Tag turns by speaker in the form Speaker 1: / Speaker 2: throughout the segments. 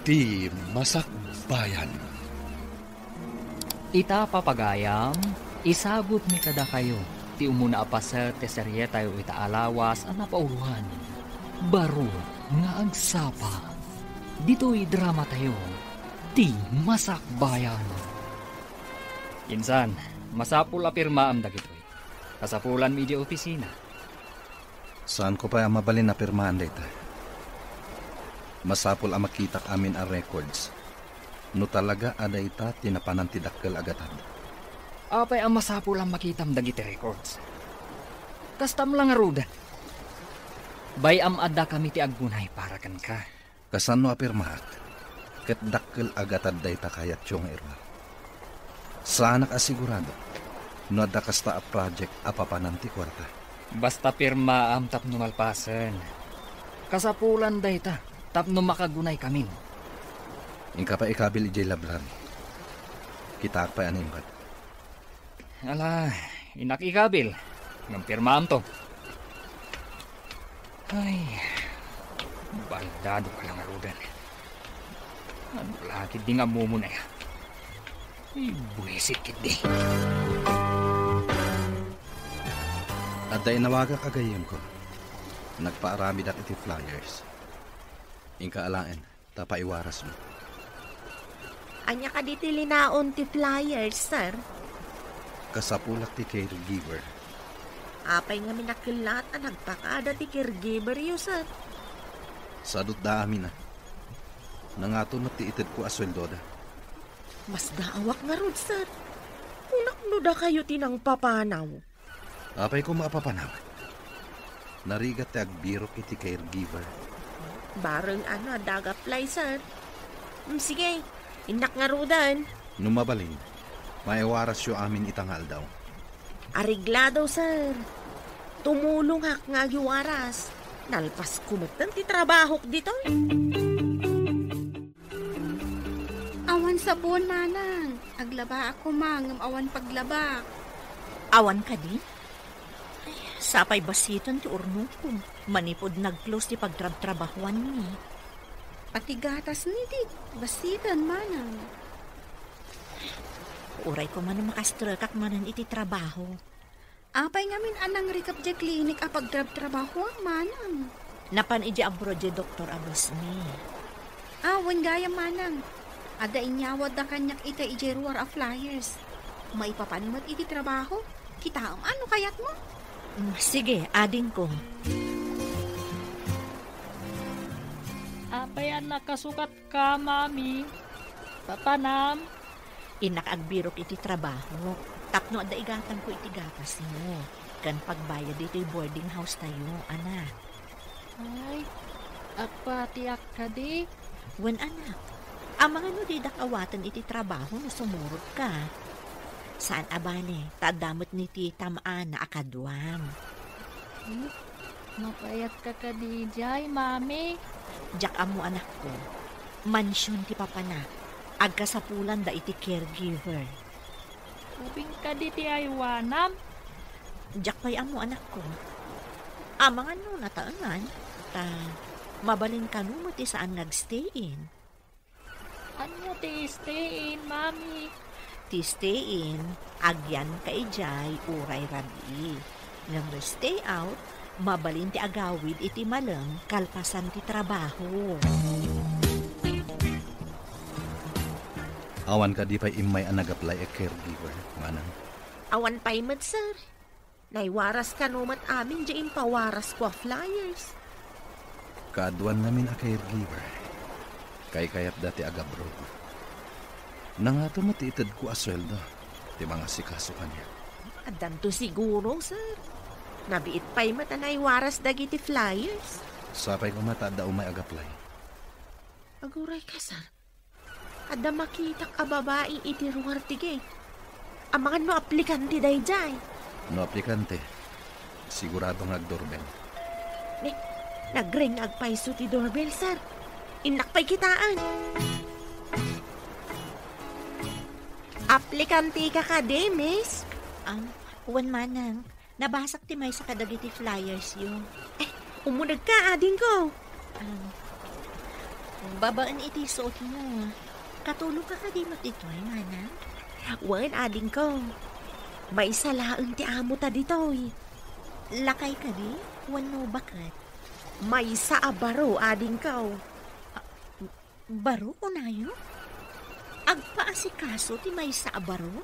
Speaker 1: Ti Masakbayan.
Speaker 2: Ita papagayam, isagot mi kada kayo. Ti umuna apasel te serye tayo ita alawas ang napauluhan. Baro nga agsapa. Dito'y drama tayo. Ti Masakbayan. Insan, masapul apirma am dagitoy. Kasapulan mi di opisina.
Speaker 1: Saan ko pa mabalin na pirmahan dito? Masapul ang makitak amin ang records. No talaga ada ita tinapanan ti dakkel agatan.
Speaker 2: Apay ang masapul ang makitam dagiti records. Kastam lang arudan. Bayam adda kami ti aggunay para kan ka.
Speaker 1: Kasano apirmahat? Ket dakkel agatan da ita kayat yung irwa. Sana kasigurado. No adda kasta a project apapanan ti kwarta.
Speaker 2: Basta pirma am tapno malpasen. Kasapulan da ita. Tapno makagunay kamin.
Speaker 1: Ingka pa ikabil ijay labran. Kita pa animbat.
Speaker 2: Ala, inak ikabil. Ng pirmaam to. Ay, baldado ka lang arudan. Ano lagi di nga mumuna ya. Ay, buwisit kiti.
Speaker 1: At dahil nawaga kagayim ko, nagpaarami dak iti flyers. Ingka alaen, tapaiwaras mo.
Speaker 3: Anya ka diti linaon ti flyers, sir?
Speaker 1: Kasapulak ti caregiver.
Speaker 3: Apay nga minakilat ang nagpakada ti caregiver yo, sir.
Speaker 1: Sadot da amin na. Nangato na ti ited ko asweldo da.
Speaker 3: Mas daawak nga rod, sir. Unakno da kayo tinang papanaw.
Speaker 1: Apay ko maapapanaw. Narigat ti agbirok iti caregiver.
Speaker 3: Bareng dagaply, sir. Sige, inak nga rudan.
Speaker 1: Numabalin, maiwaras yung amin itangal daw.
Speaker 3: Ariglado, sir. Tumulong hak nga yuwaras. Nalpas kumatan ti trabahok dito.
Speaker 4: Awan sabon, manang. Aglaba ako, mang. Awan paglaba.
Speaker 3: Awan ka di? Sapay basiton ti urno ko. Manipod nag-close ti pagtrabahuan ni.
Speaker 4: Pati gatas ni di. Basitan, manang.
Speaker 3: Uray ko man makastrakak manan iti trabaho.
Speaker 4: Apay ngamin anang rikap di klinik a pagtrabaho, manang.
Speaker 3: Napan iti abro di Dr. Abos ni.
Speaker 4: Awan gaya, manang. Ada inyawad da kanyak ita iti ruwar a flyers. Maipapanumat iti trabaho. Kita ano kayat mo?
Speaker 3: Sige, ading ko.
Speaker 2: Apayan nakasukat ka, mami. Papanam.
Speaker 3: Inakagbirok iti trabaho. Tapno ada igatan ko iti gatas mo. Kan pagbayad iti boarding house tayo, anak.
Speaker 4: Ay, apatiak ka di.
Speaker 3: Wen anak, ang mga nudidak awatan iti trabaho na sumurot ka. Saan abane, tadamot ni tita maan na akadwam.
Speaker 4: Mapayat ka di jay, mami.
Speaker 3: Jak amo anak ko, mansyon ti papana, agkasapulan da iti caregiver.
Speaker 4: Ubing ka di ti aywanam.
Speaker 3: Jak pay amo anak ko, amang ano nataangan, ta mabalin ka mo ti saan nagstay-in.
Speaker 4: Ano ti stay-in, mami?
Speaker 3: Ti stay-in, agyan ka ijay, uray rabi. Nang stay out, mabalin ti agawid iti malang kalpasan ti trabaho.
Speaker 1: Awan ka di pa imay ang nag-apply a caregiver, manang.
Speaker 3: Awan payment, sir. Naiwaras ka numat amin dyan pawaras ko flyers.
Speaker 1: Kaadwan namin a caregiver. Kay kayat dati agabro. Nangato matiitad ko asweldo. Di mga sikaso kanya.
Speaker 3: Adan to siguro, sir. Nabiit pa'y mata naiwaras dagiti flyers.
Speaker 1: Sapay ko mata da umay ag-apply.
Speaker 3: Aguray ka, sir. Ada makita ka babae iti ruwar tige. Amangan no aplikante dayjay.
Speaker 1: No aplikante. Sigurado nag-doorbell.
Speaker 3: Nagring agpaiso ti doorbell, sir. Inakpay kitaan. Aplikante ka de, miss? Uwan manang. Nabasak ti may sa kadagiti flyers yun. Umunag ka, ading ko. Babaan iti suot mo. Katulog ka di matitoy, manang.
Speaker 5: Wan, ading ko. May salaan ti amo ta ditoy.
Speaker 3: Lakay ka di? Wano bakat?
Speaker 5: May sa abaro, ading ko.
Speaker 3: Baro ko na yun? Agpaasikaso ti may sa baro?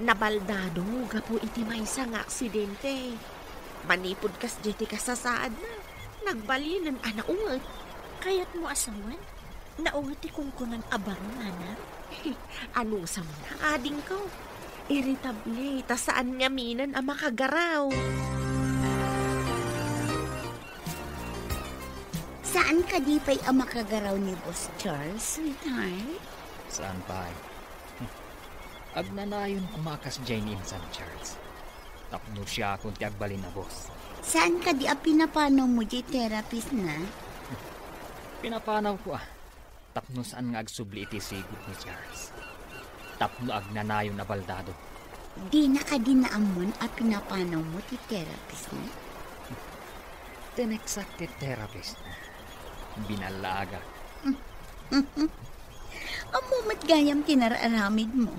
Speaker 5: Nabaldado, gapo iti may sa nga aksidente. Manipod kas jeti kasasaad na. Nagbalinan anaungat.
Speaker 3: Kaya't mo asawan? Naungati kong kunang abaro, manang?
Speaker 5: Anong sa mga ading ko? Irritable, ta saan nga minan ang makagaraw?
Speaker 6: Saan ka di pa'y ang makagaraw ni Boss Charles, sweetheart?
Speaker 2: Saan pa ay? Agnanayon kumakas Jane in San Charles. Tapno siya kung ti agbalin na boss.
Speaker 6: Saan ka di ang pinapanaw mo di therapist na?
Speaker 2: Pinapanaw ko Tapno saan nga agsubli iti sigod ni Charles. Tapno agnanayon na baldado.
Speaker 6: Di na ka dinaamon ang pinapanaw mo di therapist na?
Speaker 2: Tinexacti therapist na. Binalaga.
Speaker 6: Ang mumat gayam kinararamid mo.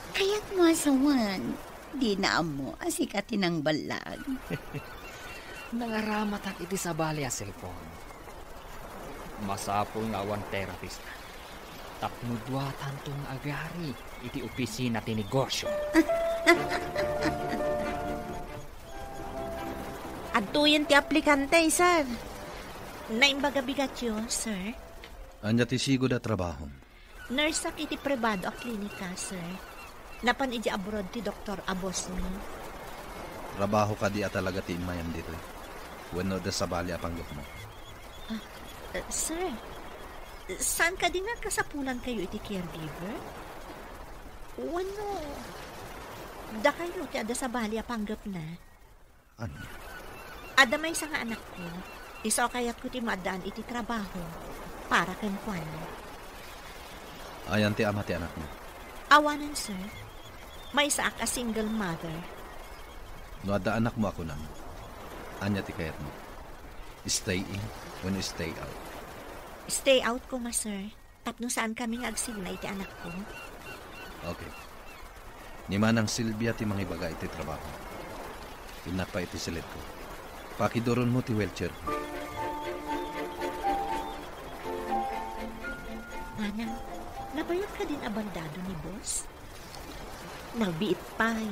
Speaker 6: Kaya't mo asawan, di na mo asikatin ang balag.
Speaker 2: Nangaramat ang iti sa bali a cellphone. Masapol nga awan therapist na. Tapno duwatan tong agari iti opisina ti negosyo.
Speaker 5: Adtuyan ti aplikante, sir.
Speaker 3: Naimbaga bigatyo, sir.
Speaker 1: Anya ti sigod a trabaho.
Speaker 3: Nurse sa iti privado a klinika, sir. Napan iti abroad ti Dr. Abosmi.
Speaker 1: Trabaho ka di talaga ti imayan dito. Wano da sa bali apanggap mo.
Speaker 3: Sir, saan ka din nga kasapulan kayo iti caregiver? Wano, da kayo ti ada sa bali apanggap na.
Speaker 1: Ano?
Speaker 3: Ada may isa nga anak ko. Isa kayat ko ti maadaan iti trabaho para kan kwan.
Speaker 1: Ayan ti ama ti anak mo.
Speaker 3: Awanan, sir. May isa a single mother.
Speaker 1: No ada anak mo ako nang. Anya ti kayat mo. Stay in when you stay out.
Speaker 3: Stay out ko nga, sir. Tapno saan kami nga agsigna iti anak ko.
Speaker 1: Okay. Ni manang Silvia ti mga ibaga iti trabaho. Inak pa iti silit ko. Pakidoron mo ti wheelchair ko.
Speaker 3: Manang, nabayag ka din abandado ni boss?
Speaker 5: Nagbiit pa'y.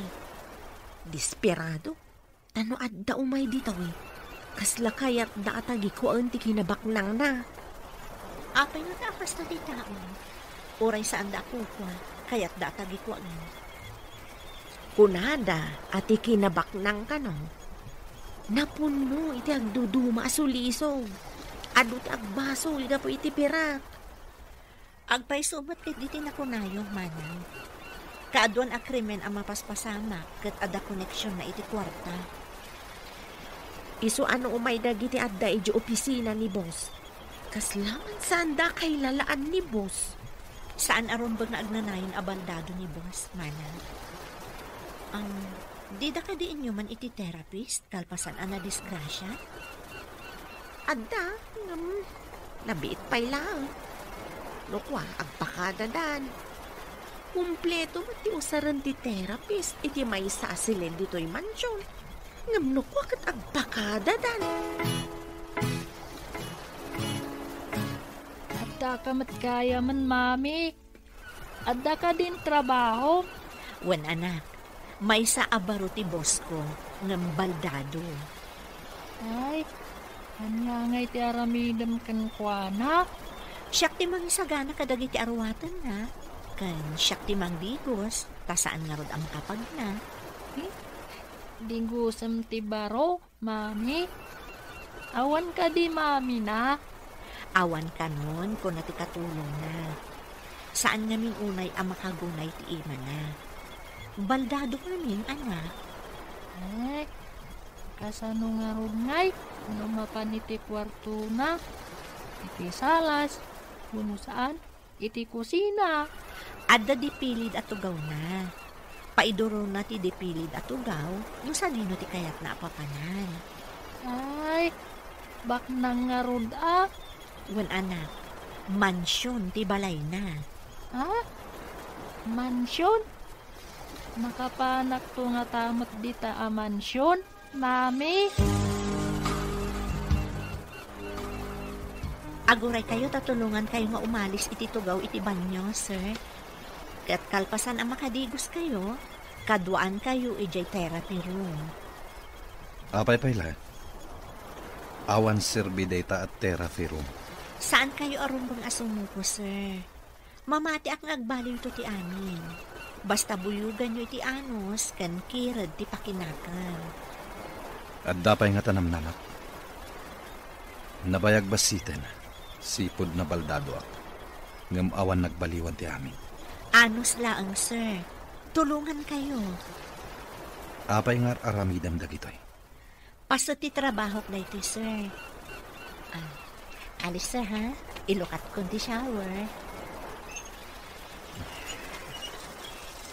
Speaker 5: Desperado. Tano adda umay dito Kasla kayat da atagi ko ang ti kinabaknang na.
Speaker 3: Apay nga taapas na di taon. Oray saan da ako kwa, kaya't da atagi ko ang.
Speaker 5: Kunada ati kinabaknang ka no. Napuno iti agduduma asuliso. Adu ti agbaso ida po iti pirak.
Speaker 3: Agpay sumat kat diti na kunayong manang. Kaaduan a krimen ang mapaspasama kat ada koneksyon na iti kwarta.
Speaker 5: Iso ano umay dagiti adda iti opisina ni boss. Kaslaman saan da kay lalaan ni boss.
Speaker 3: Saan aron bang na agnanayon abandado ni boss, manang? Di da ka di inyo man iti therapist kalpasan ana disgrasya?
Speaker 5: Adda, nabiit pa'y lang. Lukwa, agpakadadan. Kumpleto ti usaran ti therapist, iti may sasilen dito'y mansyon. Ngamlukwa kat agpakadadan.
Speaker 2: Adda ka mat kaya man, mami. Adda ka din trabaho.
Speaker 3: Wan anak, may sa abaro ti boss ko, ngam baldado.
Speaker 2: Ay, kanya ngay ti aramidam kan kuana.
Speaker 3: Siyak ti mangisagana kadagi ti arwatan na. Kan siyak ti mangbigos, tasaan nga rod ang kapag na.
Speaker 2: Dingusam ti baro, mami. Awan ka di, mami na.
Speaker 3: Awan ka nun kung nati katulong na. Saan namin unay ang makagunay ti ima na. Baldado namin, anak.
Speaker 2: Ay, kasano nga rod ngay, ano mapaniti kwarto na. Iti salas, kuno saan, iti kusina.
Speaker 3: Adda dipilid at tugaw na. Paidoro na ti dipilid at tugaw, yung sa dino ti kayat na apapanan.
Speaker 2: Ay, bak nang nga rod ah.
Speaker 3: Wan anak, Mansyon ti balay na.
Speaker 2: Ha? Mansyon? Nakapanak to nga tamot dita a mansyon, Mami?
Speaker 3: Aguray kayo, tatulungan kayo nga umalis iti tugaw iti banyo, sir. Kat kalpasan ang makadigos kayo, kaduan kayo ijay therapy room.
Speaker 1: Apay pala. Awan serbi data at therapy room.
Speaker 3: Saan kayo arumbang asumo ko, sir? Mamati ak ngagbaliw to ti amin. Basta buyugan nyo iti anos, kan kirad ti pakinakan.
Speaker 1: At dapay nga tanam nanak. Nabayag basiten, sipod na baldado ak. Ngam awan nagbaliwan ti amin.
Speaker 3: Anos laang, sir. Tulungan kayo.
Speaker 1: Apay nga aramidam dagitoy.
Speaker 3: Paso ti trabaho na ito, sir. Alis, sir, ha? Ilukat ko di shower.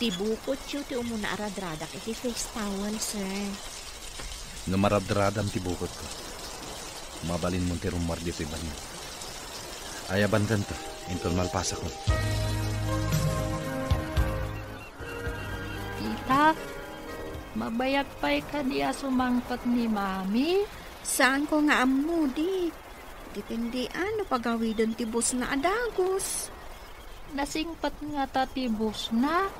Speaker 3: Tibukot yu ti umuna aradradak iti face towel, sir.
Speaker 1: Namaradradam ti bukod ko. Mabalin mo ti rumar di ti banyo. Ayaban kanta, intol malpasa ko.
Speaker 2: Tita, mabayag pa'y ka di sumangkot ni Mami?
Speaker 4: Saan ko nga ammo, di? Depende ano pagawidon ti bus na adagos.
Speaker 2: Nasingpat nga tatibos na.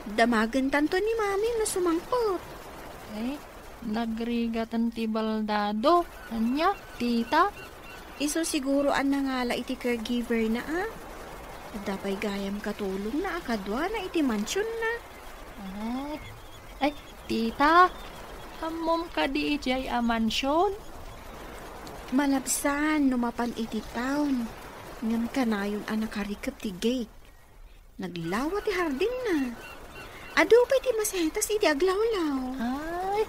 Speaker 4: Damagan tanto ni Mami na sumangkot.
Speaker 2: Nagrigatan ti baldado. Anya, tita?
Speaker 4: Iso siguro ang nangala iti caregiver na Dapay gayam katulong na akadwa na iti mansyon na.
Speaker 2: Ay, tita, hamom ka di ijay a mansyon?
Speaker 4: Malabsan, numapan iti town. Ngam kanayon ang nakarikap ti gate. Naglawa ti hardin na. Ado pa iti masetas iti aglawlaw.
Speaker 2: Ay,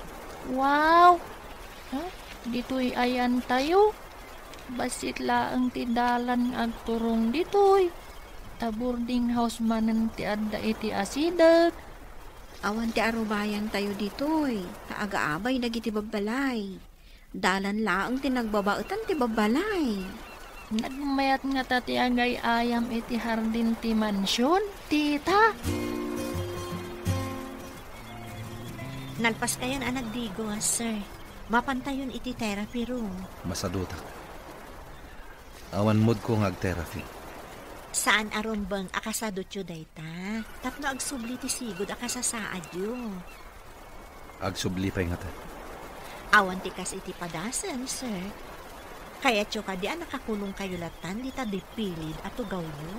Speaker 2: wow! Dito'y ayan tayo. Basit laang ti dalan agturong dito'y. Ta boarding house manen ti adda iti asidag.
Speaker 4: Awan ti arubayan tayo dito'y. Taaga-abay nagiti babbalay. Dalan laang ti nagbabaetan ti babbalay.
Speaker 2: Nagmayat nga tati agay ayam iti hardin ti mansyon, tita.
Speaker 3: Nalpas kayan ang nagdigo, sir. Mapantayon iti therapy room.
Speaker 1: Masadutak. Awan mood ko ag-therapy.
Speaker 3: Saan aron bang akasadot yu dayta? Tapno agsubli ti sigod akasasaad yu.
Speaker 1: Agsubli pa'y nga ta.
Speaker 3: Awan ti kas iti padasan, sir. Kaya tyo ka di nakakulong kayo latan, di ta dipilid at tugaw yu.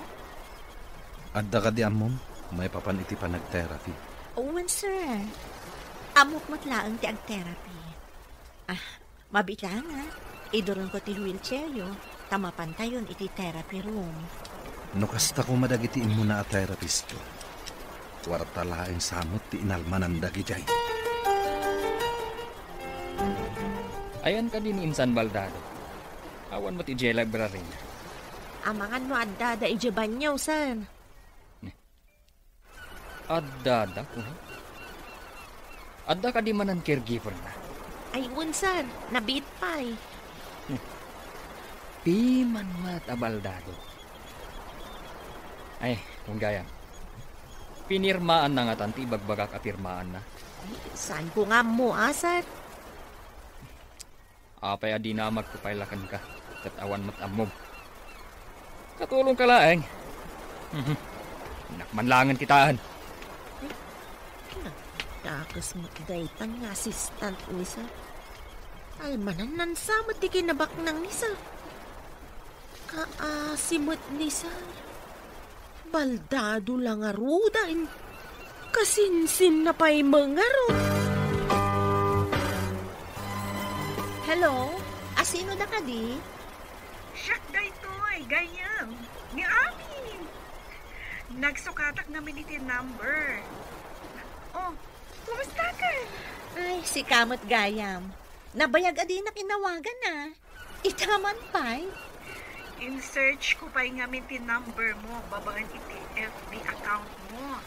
Speaker 1: Adda ka di amom, may papan iti pa nag-therapy.
Speaker 3: Owen, sir. Amok matlaang ti ag-therapy. Mabitla nga. Idoron ko ti wheelchair yu. Tamapantayon iti therapy room.
Speaker 1: No kasta ko madagitiin mo na a therapist ko. Kwarta laing samot ti inalmanan dagijay.
Speaker 2: Ayan ka din insan baldado. Awan mo ti jela brarin.
Speaker 5: Amangan mo adda da ijabanyaw, sir.
Speaker 2: Adda ko. Adda ka di manan caregiver na.
Speaker 5: Ay, sir. Nabit pa'y.
Speaker 2: Piman mat abaldado. Ay, kung gaya. Pinirmaan na nga tanti bagbagak apirmaan na.
Speaker 5: Saan ko nga mo, sir?
Speaker 2: Apay adi na magpapailakan ka. Katawan mat amom. Katulong ka laeng. Nakmanlangan kitaan.
Speaker 5: Takas magdaytan nga assistant ni sir. Almanan nansa mo ti kinabak ng ni sir. Kaasimot ni sir. Baldado lang arudain. Kasinsin na pa'y mangaro.
Speaker 3: Hello? Asino na ka di?
Speaker 7: Siyak daytoy, gayam. Ni amin. Nagsukatak namin iti number. Oh, kumusta ka?
Speaker 3: Ay, si Kamot Gayam. Nabayag adi na kinawagan na. Itaman pa'y.
Speaker 7: In search ko pa'y ngamin ti number mo, babaan iti FB account mo.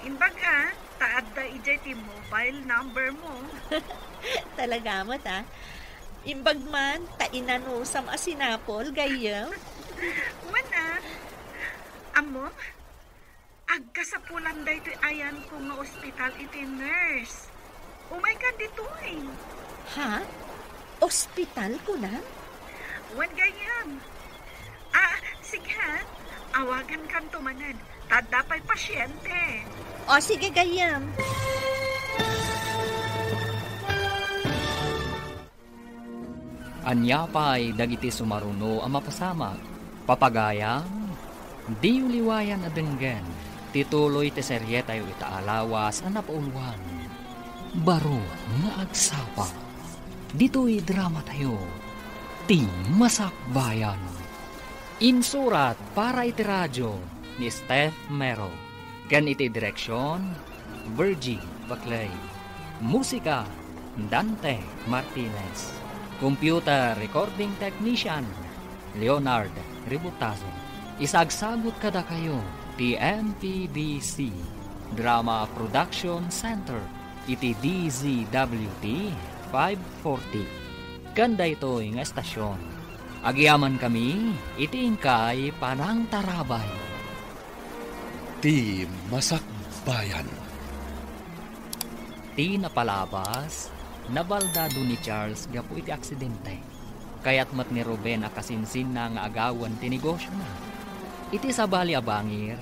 Speaker 7: Imbaga, taad da ijay ti mobile number mo.
Speaker 3: Talaga mo ta. Imbag man, tainanusam asinapol, Gayam.
Speaker 7: Wana, amo, agka sa pulan da ito ayan ko nga ospital iti nurse. Umay ka dito eh.
Speaker 3: Ha? Ospital ko na?
Speaker 7: Wan gayam. Sige ha. Awagan kan tumanan. Tada pa'y pasyente.
Speaker 3: O sige, gayam.
Speaker 2: Anya pa'y dagiti sumaruno ang mapasamak. Papagayang, di uliwayan adenggen. Tituloy ti serye tayo itaalawas ang napauluan. Baro nga agsapa. Dito'y drama tayo. Ti Masakbayan. Insurat para iti radyo ni Steph Mero. Kan iti direksyon, Virgie Baclay. Musika, Dante Martinez. Computer Recording Technician, Leonard Ributazo. Isagsagot kada kayo, TMPBC Drama Production Center, iti DZWT 540. Kanda ito'y nga estasyon. Agyaman kami, iti ingkay Panang Tarabay.
Speaker 1: Ti Masakbayan.
Speaker 2: Ti napalabas, nabaldado ni Charles gapo iti aksidente. Kaya't mat ni Ruben akasinsin na nga agawan ti negosyo na. Iti sabali abangir,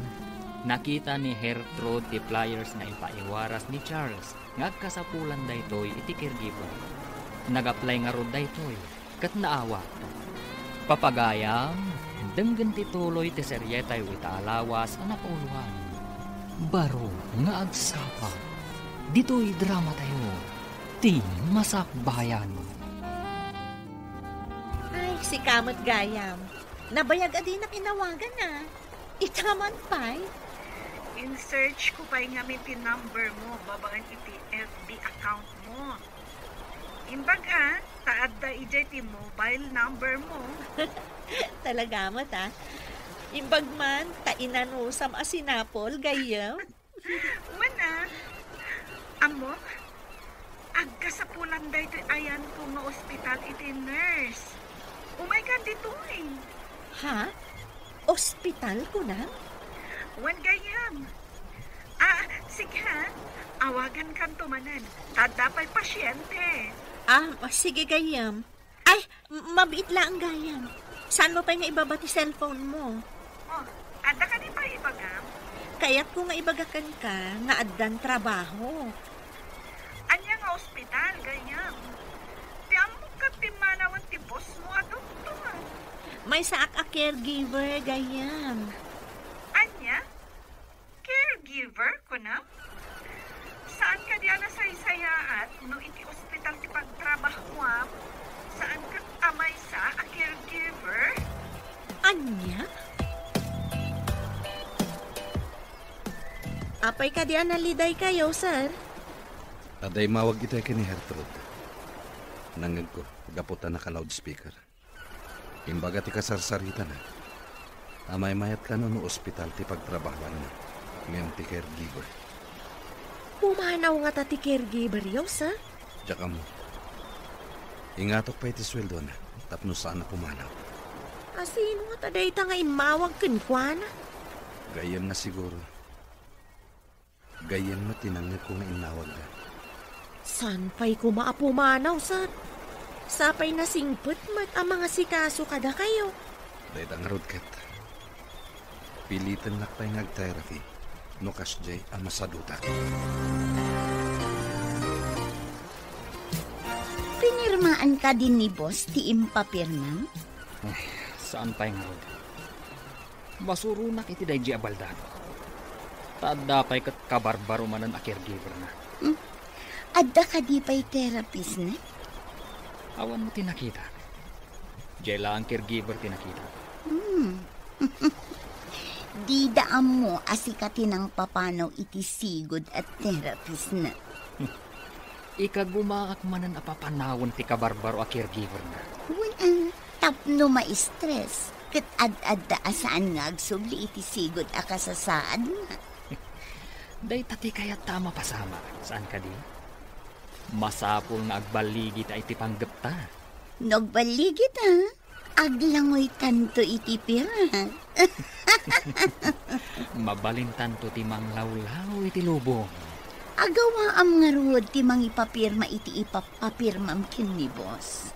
Speaker 2: nakita ni Gertrude ti flyers na ipaiwaras ni Charles nga kasapulan daytoy iti caregiver. Nag-apply nga rod daytoy kat naawa. Papagayam, denggan ti tuloy ti serye tayo itaalawas ang napauluan. Baro nga agsapa. Dito'y drama tayo. Ti Masakbayan.
Speaker 3: Ay, si Kamot Gayam. Nabayag adi na kinawagan na. Itaman pa'y.
Speaker 7: In-search ko pa'y ngamin ti number mo, babaan iti FB account mo. Imbaga, taad da ijay ti mobile number mo.
Speaker 3: Talaga mo ta. Imbag man, tainanusam asinapol, Gayam.
Speaker 7: Wana, amo, agka sa pulan da ito ayan ko nga ospital iti nurse. Umay ka dito eh.
Speaker 3: Ha? Ospital ko na?
Speaker 7: Wan gayam. Sige ha. Awagan kan tumanan. Tada pa'y pasyente.
Speaker 3: Sige, Gayam. Ay, mabait lang, Gayam. Saan mo pa nga ibabati cellphone mo?
Speaker 7: Ada ka di pa ibagam?
Speaker 3: Kaya't kung nga ibagakan ka, nga addan trabaho.
Speaker 7: Anya nga ospital, gayam. Ti amo ka ti manawan ti boss mo adukto.
Speaker 3: May saak a caregiver, Gayam.
Speaker 7: Anya? Caregiver ko na? Saan ka diyan na saysayaat no iti ospital ti pagtrabahuam? Saan ka amay sa a caregiver?
Speaker 3: Anya? Apay ka diyan naliday kayo, sir?
Speaker 1: Aday mawag ito ni Gertrude. Nangag ko, gaputan na ka loudspeaker. Imbaga ti kasarsarita na. Amay-mayat ka no ospital ti pagtrabahuan na. Ngayon ti caregiver.
Speaker 3: Pumanaw nga ta ti caregiver yaw, sir?
Speaker 1: Diyak mo. Ingatok pa iti sweldo na. Tapno saan na pumanaw.
Speaker 3: Asino nga ta dayta nga imawag kinkwana?
Speaker 1: Gayam na siguro. Gayam na tinangag ko nga inawag na.
Speaker 3: San pa'y kumaapumanaw, sir? Sapay na singput mat ang mga sikaso kada kayo.
Speaker 1: Dahil ang rodkat. Pilitan na pa'y nag-therapy. No kasjay ang masaduta.
Speaker 6: Pinirmaan ka din ni boss ti impapirma?
Speaker 2: Saan pa yung rod? Masurunak iti dahi abaldado. Tada pa'y kat kabarbaro manan a caregiver na.
Speaker 6: Adda ka di pa'y therapist na?
Speaker 2: Awan mo tinakita. Jela ang caregiver tinakita.
Speaker 6: Di daan mo asikatin ang papanaw iti sigod at therapist na.
Speaker 2: Ikagumaak manan apapanawan ti kabarbaro a caregiver na.
Speaker 6: Wala, tapno ma-stress. Kat ad-adda asaan nga agsubli iti sigod a kasasaad na.
Speaker 2: Day tati kaya tama pasama. Saan ka di? Masapul nga agbaligi ta iti panggap ta.
Speaker 6: Nagbaligit ha? Aglangoy tanto iti pira.
Speaker 2: Mabalintan to ti manglawlaw iti lubong.
Speaker 6: Agawa am nga ruod ti mangipapirma iti ipapapirmam kin ni boss.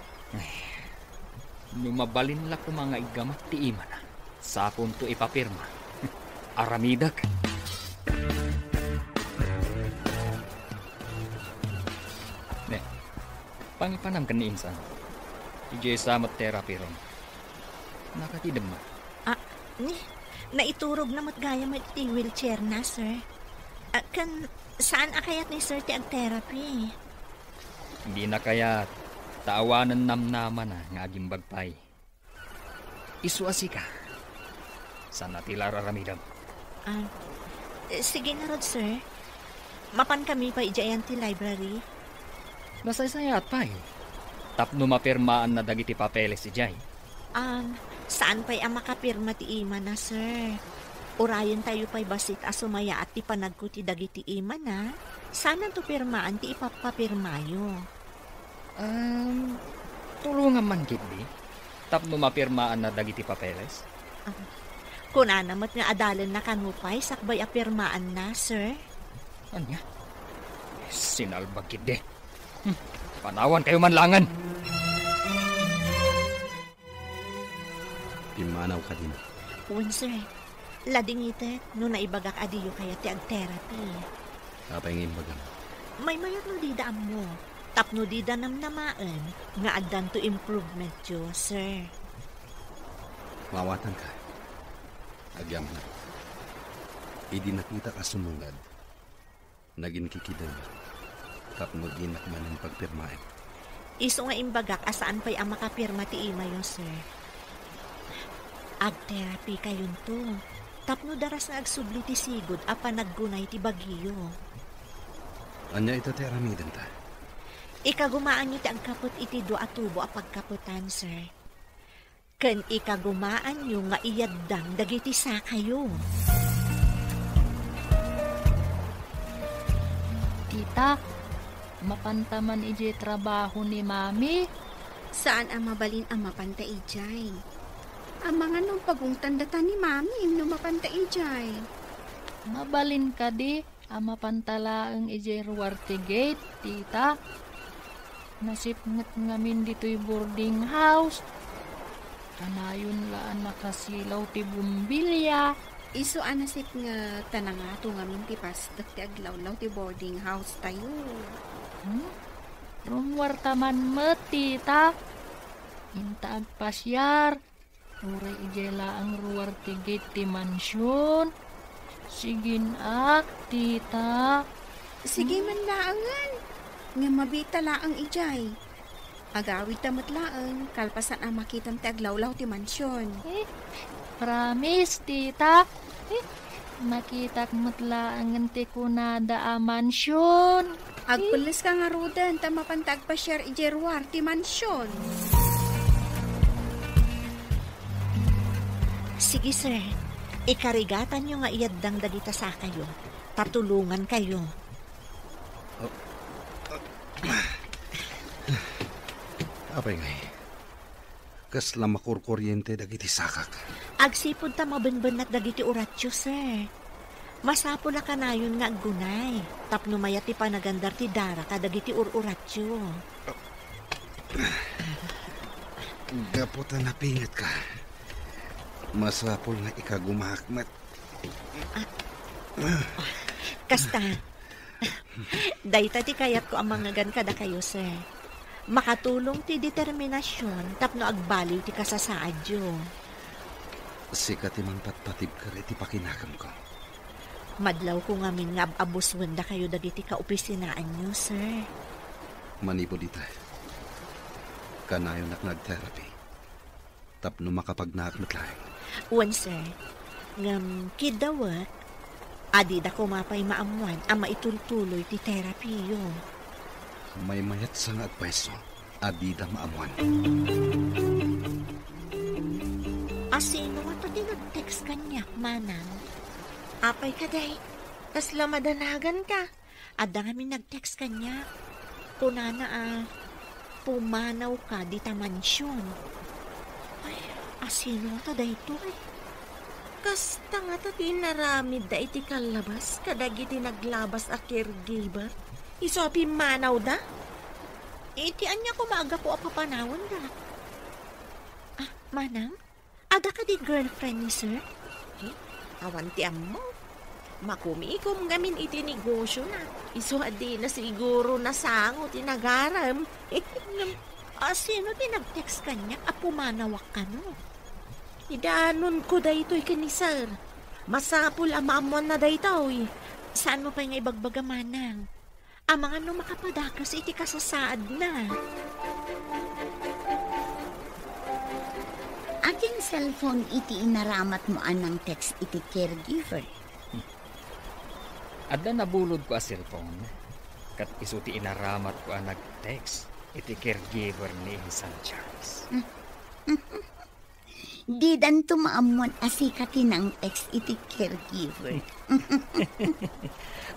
Speaker 2: Numabalin la ko mga igamat ti ima na. Sakon to ipapirma. Aramidak. Ne, pangipanam kan ni insan. Ije samat therapy ron. Nakatidam na.
Speaker 3: Ni, naiturog na matgaya mo iti wheelchair na, sir. Saan akayat ni sir ti ag-therapy?
Speaker 2: Hindi na kaya taawanan namnaman na nga aging bagpay. Isuasi ka. Saan natila raramidam?
Speaker 3: Sige na rod, sir. Mapan kami pa ijayan ti library.
Speaker 2: Nasaysayat pa eh. Tapno mapirmaan na dagiti papeles si Jay.
Speaker 3: Saan pa'y ang makapirma ti ima na, sir? Urayon tayo pa'y basit asumaya at ti panagko ti dagiti ima na. Sana to pirmaan ti ipapapirmayo.
Speaker 2: Tulungan man gitdi. Tapno mapirmaan na dagiti papeles.
Speaker 3: Kuna namat nga adalan na kanupay sakbay apirmaan na, sir.
Speaker 2: Anya? Sinalbag gitdi. Panawan kayo manlangan.
Speaker 1: Pimanaw ka din.
Speaker 3: Wen, sir. Lading ite, no naibagak adiyo kaya ti ag-therapy.
Speaker 1: Apay ngin bagang.
Speaker 3: May mayat no dida mo. Tapno dida namnamaan nga addan to improvement yo, sir.
Speaker 1: Mawatan ka. Agyam na. Idi nakita ka sumungad. Naging kikidan. Tapno ginak man ang pagpirmain.
Speaker 3: Iso nga imbagak asaan pa'y ang makapirma ti ima yo, sir. Ag-therapy kayon to. Tapno daras na agsubli ti sigod apa naggunay ti bagyo.
Speaker 1: Anya ito ti aramidan ta?
Speaker 3: Ikagumaan nyo ti agkapot iti do atubo a pagkaputan, sir. Ken ikagumaan nyo nga iyaddang dagiti sa kayo.
Speaker 8: Tita, mapantaman iji trabaho ni Mami.
Speaker 4: Saan ang mabalin ang mapanta ijay? Ang mga nung pagungtandatan ni Mami nung mapanta ijay.
Speaker 8: Mabalin ka di, ang mapantalaang iji ruwarte gate, tita. Nasipngat ngamin dito'y boarding house. Kanayon laan nakasilaw ti bumbilya.
Speaker 4: Iso anasip nga tanangato ngamin ti pastak ti aglawlaw ti boarding house tayo.
Speaker 8: Rumwarta man met, tita. Inta agpasyar. Uray ijela ang ruwar ti gate ti mansyon. Sigin tita.
Speaker 4: Sige man laangan. Nga mabita laang ijay. Agawid tamat laang. Kalpasan ang makitam ti aglawlaw ti mansyon.
Speaker 8: Promise, tita. Makitak matlaangan ti kunada a mansyon.
Speaker 4: Agpulis ka nga rudan. Tamapantag pa share ijerwar ti mansyon.
Speaker 3: Sige, sir. Ikarigatan nyo nga iyaddang dagita sa kayo. Tatulungan kayo.
Speaker 1: Apay ngay. Kasla makurkuryente dagiti sakak.
Speaker 3: Agsipod ta mabenbenat dagiti uratyo, sir. Masapo na kanayon nga aggunay. Tapno mayat ti panagandar ti dara ka dagiti ururatyo.
Speaker 1: Gaputan na pingat ka. Masapol na ikagumahakmat.
Speaker 3: Kasta. Dayta ti kayat ko ang mga gan kada kayo, sir. Makatulong ti determinasyon tapno agbaliw ti kasasaadyo.
Speaker 1: Sikat imang patpatib ka rin ti pakinakam ko.
Speaker 3: Madlaw ko ngamin nga abuswan da kayo dagiti kaopisinaan nyo, sir.
Speaker 1: Manibo dita. Kanayon nak nag-therapy. Tapno makapagnaakmat lang.
Speaker 3: Wan, sir. Ngam kidawat, adi da ko mapay maamuan ang maitultuloy ti therapy yun.
Speaker 1: May mayat sa nga agpwesto. Adida maamuan.
Speaker 3: Asino nga to di nag-text kanyak, manang?
Speaker 5: Apay ka, day. Kasla madanagan ka.
Speaker 3: Ada kami nag-text kanya. Kunana pumanaw ka di ta mansyon.
Speaker 5: Ay,
Speaker 3: Asino ta dayto eh.
Speaker 5: Kasta nga ta tinaramid da iti kalabas, kadag iti naglabas a caregiver. Iso manaw da?
Speaker 3: Iti anya ko maaga po apapanawon da. Ah, manang? Ada ka di girlfriend ni sir?
Speaker 5: Awan ti ammo. Makumikom ngamin iti negosyo na. Iso adi na siguro nasango tinagaram.
Speaker 3: Sino tinag-text kanya? Apumanawak ka no?
Speaker 5: Idaanon ko da ito'y kanisar. Masapul amamon na da ito eh.
Speaker 3: Saan mo pa yung ibagbaga manang? Ang mga no makapadakas iti kasasaad na.
Speaker 6: Aking cellphone iti inaramat mo anang text iti caregiver.
Speaker 2: Adda nabulod ko a cellphone. Kat isuti inaramat ko ang nag-text. Iti caregiver ni San Charles.
Speaker 6: Di dan tumaamon asikati ng text iti caregiver.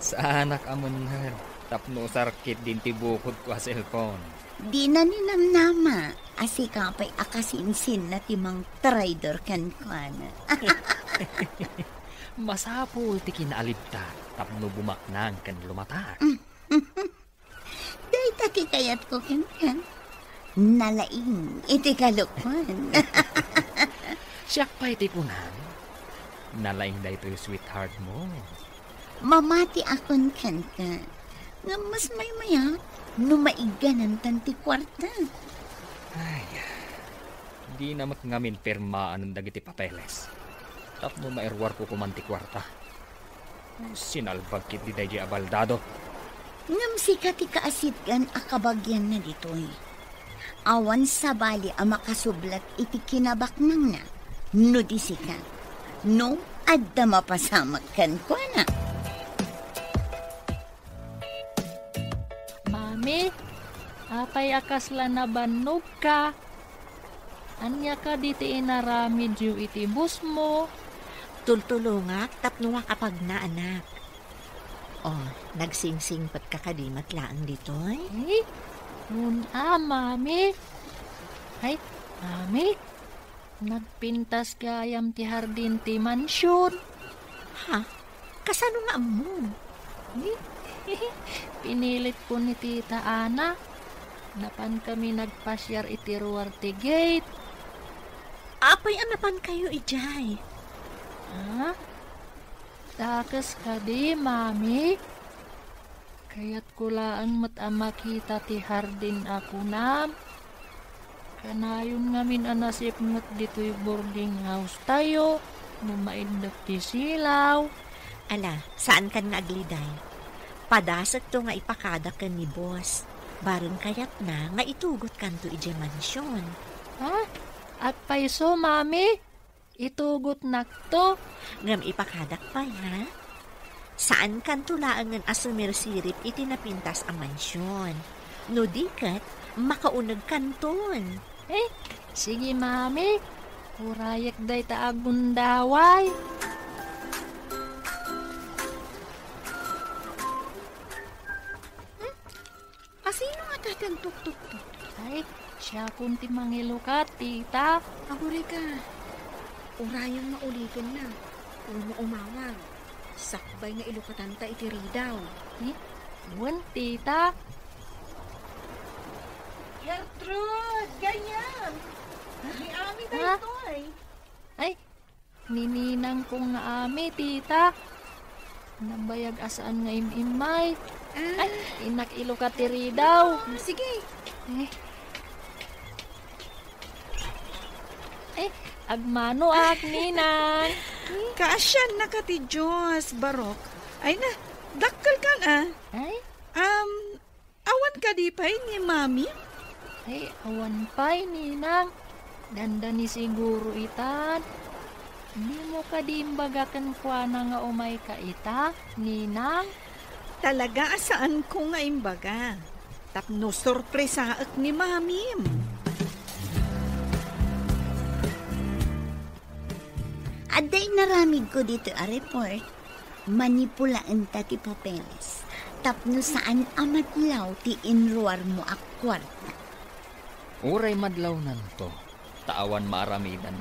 Speaker 2: Sa anak amon nga. Tapno sarkit din tibukod ko a cellphone.
Speaker 6: Di na ninamnama asikapay akasinsin na timang trader kan kuana.
Speaker 2: Masapul ti kinaalibta. Tapno bumaknang kan lumatar.
Speaker 6: Day taki kayat ko kan. Nalaing iti kalukman.
Speaker 2: Siyak pa iti kunan. Nalaing da ito yung sweetheart mo.
Speaker 6: Mamati akon kan ka. Nga mas may maya, numaiganan tanti kwarta.
Speaker 2: Ay, di namat ngamin permaan ng dagiti papeles. Tapno maerwar ko kumanti kwarta. Sinalbag kit di dahi abaldado.
Speaker 6: Ngam sikati kaasit gan akabagyan na ditoy. Awan sa bali ang makasublat iti kinabak nang na. No di sikat. No, adda mapasamak kan ko na.
Speaker 8: Mami, apay akasla na banog ka. Anya ka diti inaramid yu iti bus mo.
Speaker 3: Tultulungak, tapno kapag na anak. Oh, nagsingsingpat ka kadimat laang dito eh.
Speaker 8: Eh, mami. Ay, mami. Nagpintas gayam ti hardin ti mansyon.
Speaker 3: Ha? Kasano nga mo?
Speaker 8: Pinilit ko ni Tita Ana. Napan kami nagpasyar iti ruwar ti gate.
Speaker 3: Apay anapan kayo ijay.
Speaker 8: Ha? Takas ka di, mami. Kaya't kulaan mo't makita ti hardin ako nam. Kanayon ngamin anasip mo't dito'y boarding house tayo. Numaindak ti silaw.
Speaker 3: Ala, saan kan nga agliday? Padasag to nga ipakadak kan ni boss. Baron kayat na nga itugot kan to ije mansyon.
Speaker 8: Ha? At paiso, mami? Itugot nakto?
Speaker 3: Ngam ipakadak pa, ha? Saan kan tulaangan asumir sirip itinapintas ang mansyon? No dikat, makaunag kanton.
Speaker 8: Eh, sige, mami. Urayak day taagundaway.
Speaker 4: Asino nga tatang tuk-tuk-tuk?
Speaker 8: Ay, siya kunti mangilukat, tita.
Speaker 4: Aburi ka. Urayang maulitin na. Kung mo umawag. Sakbay nga ilukatan ta itiri daw.
Speaker 8: Eh, wan, tita.
Speaker 5: Gertrude, ganyan. Ni Ami
Speaker 8: Ha?
Speaker 5: da ito eh.
Speaker 8: Ay, nininang ko nga ami, tita. Nabayag asaan nga imimay. Ay, inak ilukat tiri daw.
Speaker 4: Sige.
Speaker 8: Eh, agmano ak, ninang.
Speaker 7: Kaasyan na ka ti Diyos, Barok. Ay na, dakkel ka na.
Speaker 8: Ay,
Speaker 7: Awan ka di pa ni Mami?
Speaker 8: ay, awan pa'y, ninang. Danda ni siguro itan. Hindi mo ka diimbagakan kwa na nga umay ka ita, ninang.
Speaker 7: Talaga asaan ko nga imbaga. Tapno sorpresaak ni Mami.
Speaker 6: Aday naramig ko dito a report. Manipulaan ta ti papeles. Tapno saan amatlaw ti inruar mo ak kwarta.
Speaker 2: Uray madlaw nan to. Taawan maaramidan.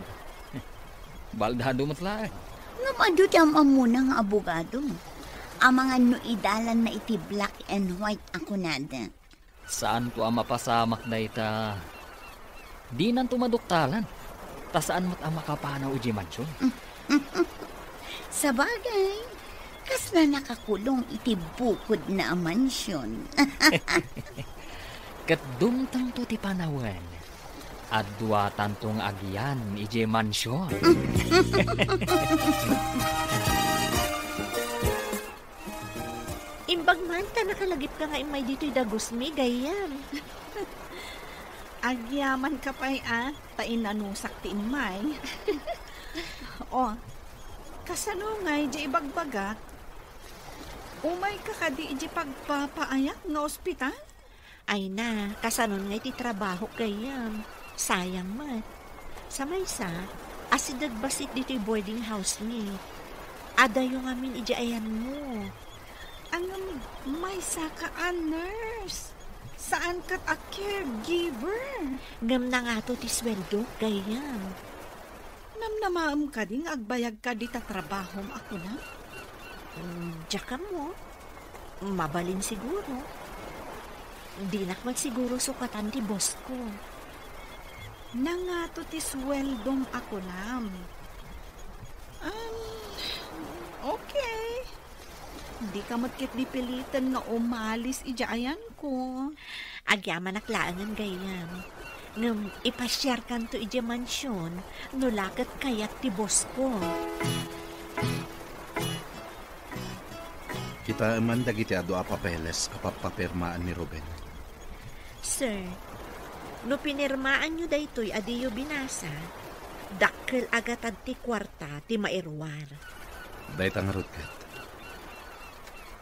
Speaker 2: Baldado matla.
Speaker 6: Nga madudam muna nga abogado. Ang mga nuidalan na iti black and white ako nada.
Speaker 2: Saan to ang mapasamak na ita? Di nan tumaduktalan. Ta saan mo't ang makapanaw uji mansyon?
Speaker 6: Sa bagay, kasla nakakulong iti bukod na mansyon.
Speaker 2: Kat dumtang to ti panawan. At duwatan tong agyan ije mansyon.
Speaker 3: Imbag man ka nakalagip ka nga imay dito'y dagusmi, gayam.
Speaker 7: Agyaman ka pa'y tain nanusak ti imay. O, kasano nga'y di ibagbagak? Umay ka kadi iji pagpapaayak nga ospital?
Speaker 3: Ay na, kasanon nga iti trabaho gayam. Sayang mat. Sa maysa, asidad basit dito'y boarding house ni. Adayo nga min iji ayan mo.
Speaker 7: Ang may saka a nurse. Saan kat a caregiver?
Speaker 3: Ngam na nga to ti sweldo, gayam.
Speaker 7: Namnamaam ka ding agbayag ka di tatrabahom ako na?
Speaker 3: Diyak mo. Mabalin siguro. Di nakman siguro sukatan ti boss ko.
Speaker 7: Nangato ti sweldom ako nam. Okay. Di ka matkit dipilitan nga umalis ijaayan ko.
Speaker 3: Agyaman naklaan gayam. Ngam ipasyar kan to ija mansyon, nulakat kayat ti boss ko.
Speaker 1: Kita man dagiti ado a papeles a papapirmaan ni Ruben.
Speaker 3: Sir, no pinirmaan nyo daytoy adiyo binasa, dakkel agatad ti kwarta ti mairwar.
Speaker 1: Daytang rutkat.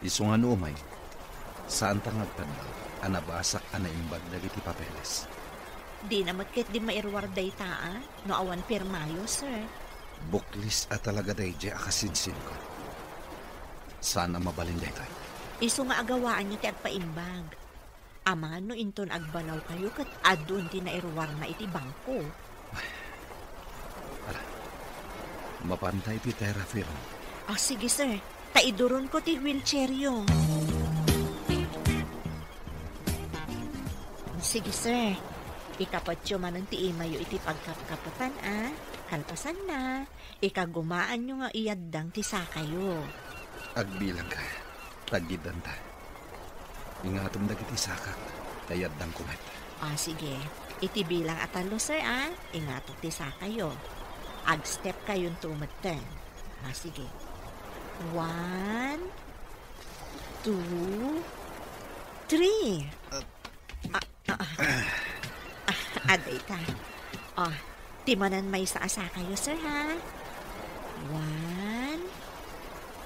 Speaker 1: Isungan umay, saan tangagtan anabasak anaimbag dagiti papeles.
Speaker 3: Di na matkit di mairwar dayta no awan pirmayo, sir.
Speaker 1: Buklis at talaga dayje akasinsin ko. Sana mabalin daytay.
Speaker 3: Isu nga agawaan nyo ti agpaimbag. Aman no inton agbalaw kayo kat adun ti nairwar na iti bangko.
Speaker 1: Mapantay ti Terra Firm.
Speaker 3: Sige sir, taiduron ko ti wheelchair yung. Sige sir, ikapatyo manan ti imayo iti pagkapkapatan kalpasan na, ikagumaan nyo nga iyaddang ti sakayo.
Speaker 1: Agbilang ka, tagidan ta. Ingatom dagiti sakak, kayaddang kumet.
Speaker 3: Sige, iti bilang atalo sir ingatok ti sakayo. Ag-step kayong tumatan. Sige. 1, 2, 3. Aday ta. Timanan may sa asa kayo, sir, ha? 1,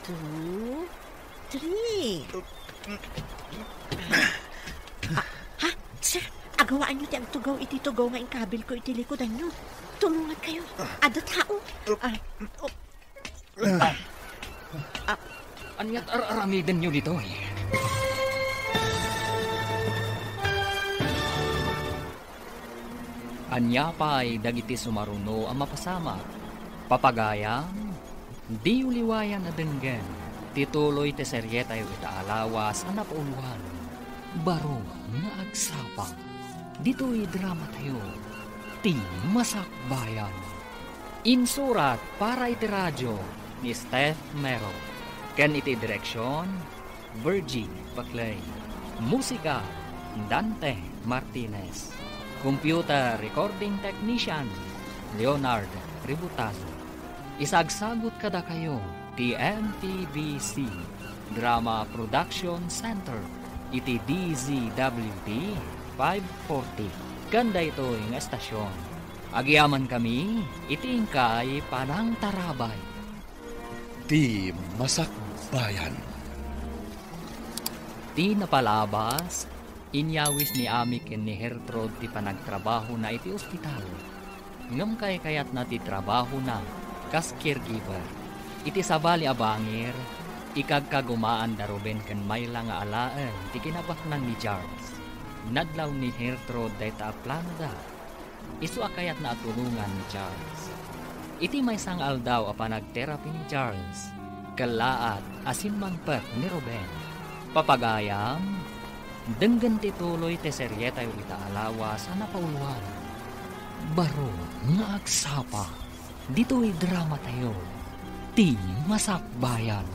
Speaker 3: 2, 3. Ha? Sir, agawaan nyo ti agtugaw iti tugaw nga ingkabil ko iti likodan nyo. Tulungan kayo. Ada tao.
Speaker 2: Anyat aramiden nyo dito Anya pa'y dagiti sumaruno ang mapasama. Papagayam, di uliwayan na denggan. Tituloy te seryeta yu itaalawas ang napauluhan. Baro nga agsapang. Dito'y drama tayo. Ti Masakbayan. Insurat para iti radyo ni Steph Mero. Ken iti direksyon, Virgie Baclay. Musika, Dante Martinez. Computer Recording Technician, Leonard Ributazo. Isagsagot kada kayo, TMTBC Drama Production Center, iti DZWD 540. Ganda ito yung estasyon. Agyaman kami, iti ingkay Panang Tarabay.
Speaker 1: Ti Masakbayan.
Speaker 2: Ti napalabas, inyawis ni Amik ni Hertrod ti panagtrabaho na iti ospital. Ngam kayat na ti trabaho na, kas caregiver. Iti sabali abangir, ikagkagumaan daruben ken mayla nga alaan ti kinabaknang ni Charles. Nadlaw ni Hertrod dayta plano da. Isu akayat na atulungan ni Charles. iti may sang aldaw apan nagterapi ni Charles. Kalaat asin mangpet ni Ruben. Papagayam, denggan tituloy te serye tayo itaalawa sa napauluan. Baro nga agsapa, dito'y drama tayo. Ti masakbayan.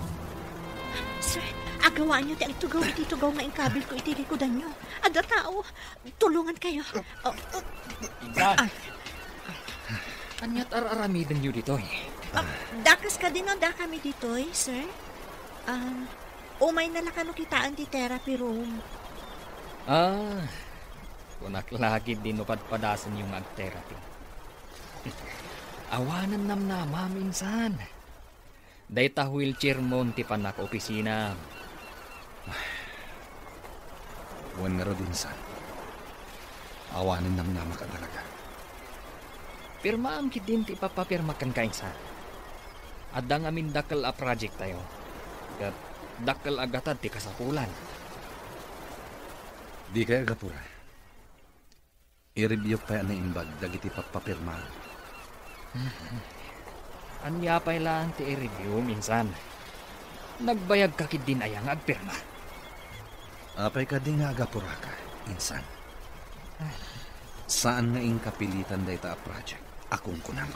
Speaker 3: Sir, agawa niyo ti agtugaw iti tugaw nga ingkabil ko iti likodan niyo. Ada tao, tulungan kayo. Oh,
Speaker 2: Insan! Anyat araramidin niyo dito eh.
Speaker 3: dakas ka din da kami dito sir. Umay nalakano kitaan ti therapy room.
Speaker 2: Kunak lagi din upadpadasan yung ag-therapy. Awanan namnama minsan. Dayta wheelchair mo ti panak opisina.
Speaker 1: Buwan nga ro din, San. Awanin namnama ka talaga.
Speaker 2: Pirmaam kitin ti papapirmakan ka insan. Adang amin dakal a project tayo. Kat dakal agatad ti kasapulan.
Speaker 1: Di kaya gapura. I-review pa na imbag dagiti papapirma.
Speaker 2: Anya pa lang ti i-review minsan. Nagbayag ka kid din ayang agpirma.
Speaker 1: Apay ka di nga gapura ka, insan. Saan nga ing kapilitan dayta a project? Akong kunam.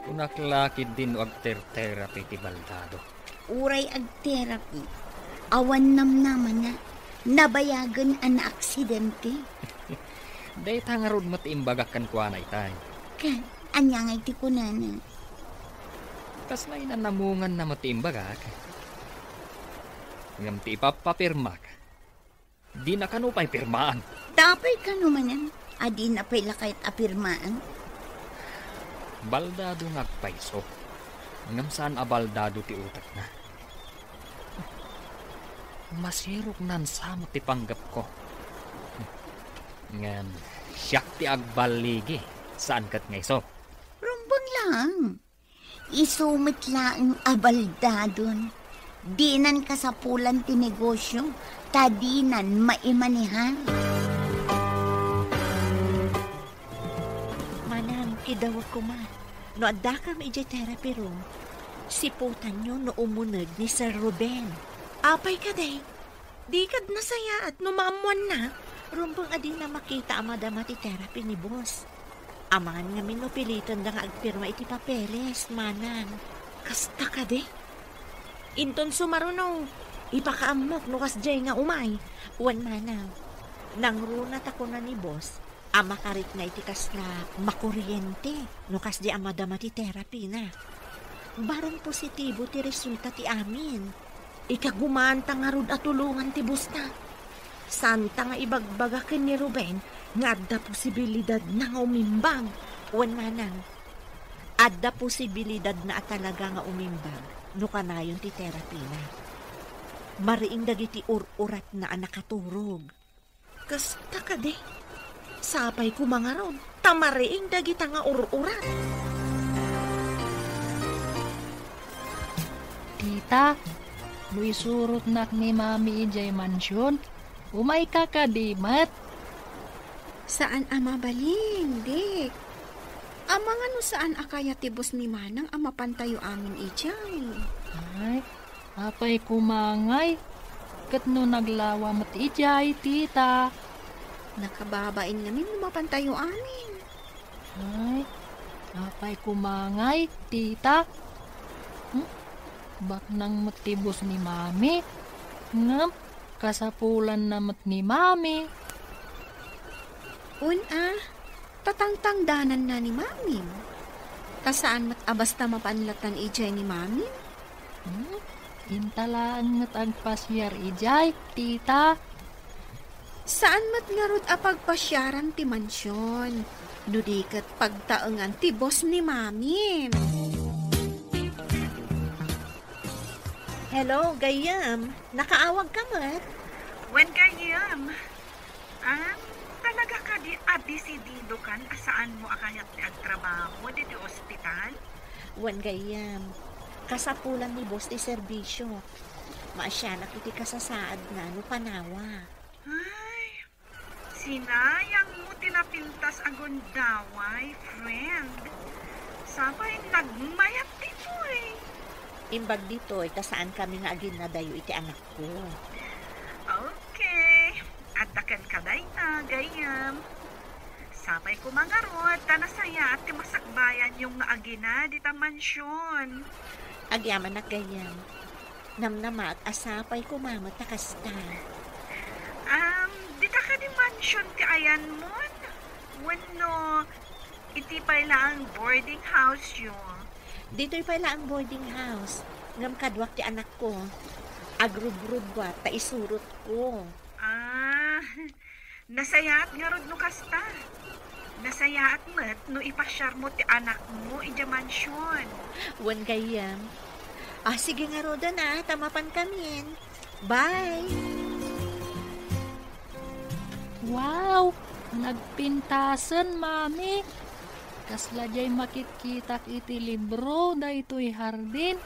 Speaker 2: Kunaklakid din o agter-therapy ti baldado.
Speaker 6: Uray ag therapy. Awan namnaman na. Nabayagan an aksidente.
Speaker 2: Day tangarod mo ti imbagakan ko anay tay.
Speaker 6: Kan, anya nga iti kunana.
Speaker 2: Kas may nanamungan na mo ti imbagak. Ngam ti ipapapirmak. Di na kanupay pirmaan.
Speaker 6: Tapay ka naman adi na pala kahit apirmaan.
Speaker 2: Baldado ngagpaiso. Ngam saan a baldado ti utak na. Masirok nan samot ti panggap ko. Ngan, siyak ti agbaligi. Saan kat nga iso?
Speaker 6: Rumbang lang. Isumit lang abaldadon. Dinan kasapulan ti negosyo. Tadinan maimanihan.
Speaker 3: Manang, idawag ko man. No adda ka may therapy room, siputan nyo no umunag ni Sir Ruben.
Speaker 5: Apay ka day. Di kad nasaya at numamuan na.
Speaker 3: Rumbang adi na makita ang madama ti therapy ni boss. Aman nga minupilitan da nga agpirma iti papeles, manang.
Speaker 5: Kasta ka day. Inton sumarunaw. Ipakaamok no kas jay nga umay.
Speaker 3: Wan manang. Nangrunat ako na ni boss. Amakarit na iti kasla makuryente. No kas di ang madama ti therapy na. Baron positibo ti resulta ti amin.
Speaker 5: Ikagumanta nga rod at tulungan ti busta. Santa nga ibagbagakin ni Ruben nga adda posibilidad na nga umimbang.
Speaker 3: Wan manang. Adda posibilidad na talaga nga umimbang no kanayon ti therapy na. Mariing dagiti urat na anakaturog.
Speaker 5: Kasta ka de. Sapay ko mga ron. Tamariing dagita nga urat.
Speaker 8: Tita, no isurot nak ni Mami ijay mansyon, umay kakadimat.
Speaker 4: Saan ama baling, dik? Ama nga no saan akaya tibos ni Manang ama pantayo amin ijay.
Speaker 8: Ay, apay kumangay. Kat no naglawa mat ijay, tita.
Speaker 4: Nakababain namin lumapantayo amin.
Speaker 8: Ay, apay kumangay, tita. Bak nang matibos ni Mami. Ngam, kasapulan na mat ni Mami.
Speaker 4: Tatangtangdanan na ni Mami. Kasaan mat abas na mapanlatan ijay ni Mami?
Speaker 8: Intalaan ngat agpasyar ijay, tita.
Speaker 4: Saan mat ngarod apagpasyaran ti mansyon? Nudikat pagtaengan ti boss ni Mami.
Speaker 3: Hello, Gayam. Nakaawag ka mat?
Speaker 7: Wen Gayam. Talaga ka di adisidido kan asaan mo akayat ni agtrabaho di ospital?
Speaker 3: Wan Gayam. Kasapulan ni boss ti serbisyo. Maasyanak iti kasasaad na no panawa.
Speaker 7: Ay, Sinayang mo tinapintas agon daway, friend. Sabay nagmayat dito eh.
Speaker 3: Imbag dito, saan kami nga agin na dayo iti anak ko.
Speaker 7: Okay. Adakan ka day na, gayam. Sabay ko mangarod, tanasaya at timasakbayan yung naagina di ta mansyon.
Speaker 3: Agyaman na gayam. Namnama at asapay ko mama takasta.
Speaker 7: Di ta ka di mansyon ti ayan mon? Wano, iti pa lang boarding house yun.
Speaker 3: Dito'y pala ang boarding house. Ngam kadwak ti anak ko. Agrub-rubwa, ta isurot ko.
Speaker 7: Nasayaat nga rod no kasta. Nasayaat met no ipasyar mo ti anak mo ija mansyon.
Speaker 3: Wan gayam. Sige nga roda na, tamapan kamin. Bye!
Speaker 8: Wow! Nagpintasan, mami. Kasla jay makitkitak iti libro da ito'y hardin.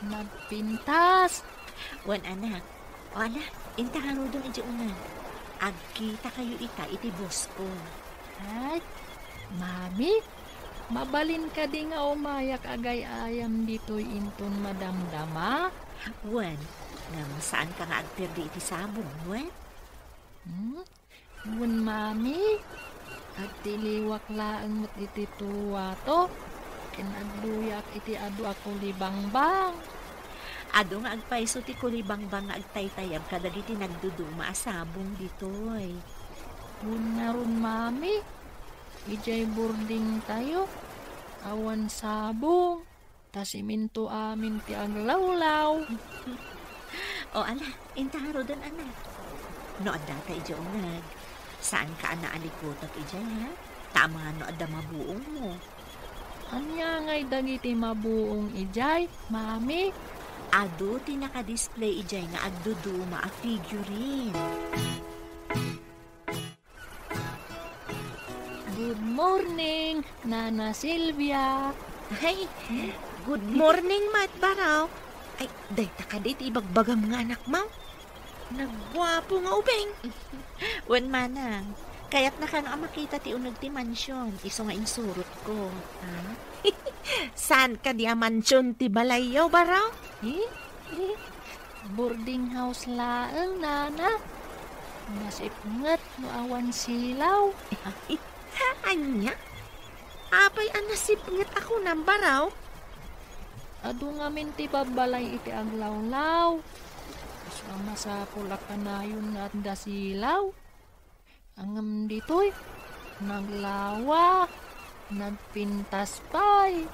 Speaker 8: Nagpintas.
Speaker 3: Wan anak. O anak, inta nga rodong ija unan. Agkita kayo iti boss ko.
Speaker 8: Ay, mami, mabalin ka di nga umayak agay ayam dito'y inton madamdama.
Speaker 3: Wan, ngam saan ka nga agperdi iti sabong, wan?
Speaker 8: Wan, mami. At tiliwak laang mo't iti tuwa to. Kinagduyak iti adu ako libangbang.
Speaker 3: Ado nga agpaiso ti kulibangbang nga agtaytayab kadag iti nagduduma asabong ditoy.
Speaker 8: Una ron, mami. Ijay boarding tayo. Awan sabong. Tas iminto amin ti aglawlaw.
Speaker 3: O ala, intaharo doon anak. No adata ija unag. Saan ka naalikutak ija ha? Tama no adda mabuong mo.
Speaker 8: Anya ngay dagiti mabuong ijay, mami.
Speaker 3: Ado ti naka-display ijay nga agduduma a figurine.
Speaker 8: Good morning, Nana Silvia.
Speaker 3: Ay, good morning, Mat Baraw. Ay, day ka dito ibagbagam nga anak mo. Nagwapo nga ubeng. Wan manang, kaya't na ka nga makita ti unag ti mansyon. Iso nga insurot ko. Ha? Saan ka di mansyon ti balayaw, Baraw?
Speaker 8: Boarding house laeng, Nana. Masipngat no awan silaw.
Speaker 3: Anya? Apay nasipngat ako ng Baraw?
Speaker 8: Adu nga minti babalay iti aglawlaw. Sama sa pulak kanayon at dasilaw. Angam dito'y naglawa, nagpintas pa'y.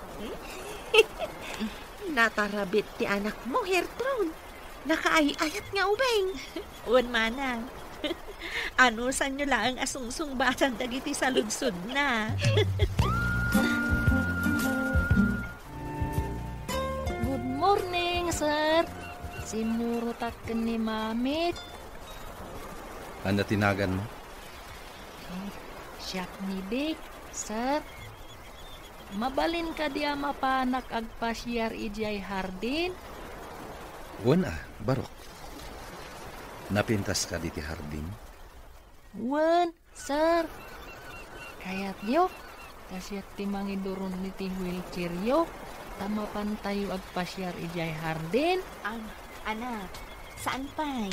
Speaker 3: Natarabit ti anak mo, Hertrude. Nakaayayat nga ubeng. Wan manang. Ano san nyo lang ang asungsung batang dagiti sa ludsud na.
Speaker 8: Good morning, sir. Sinurutak ka ni Mamit.
Speaker 1: Anda tinagan mo?
Speaker 8: Siyak ni Dick, sir. Mabalin ka diya mapanak agpasyar ijay hardin.
Speaker 1: Wan Barok. Napintas ka diti hardin?
Speaker 8: Wan, sir. Kayat yo, kasyak timangi durun ni ti wheelchair yo. Tamapan tayo agpasyar ijay hardin.
Speaker 3: Anak, saan pa'y?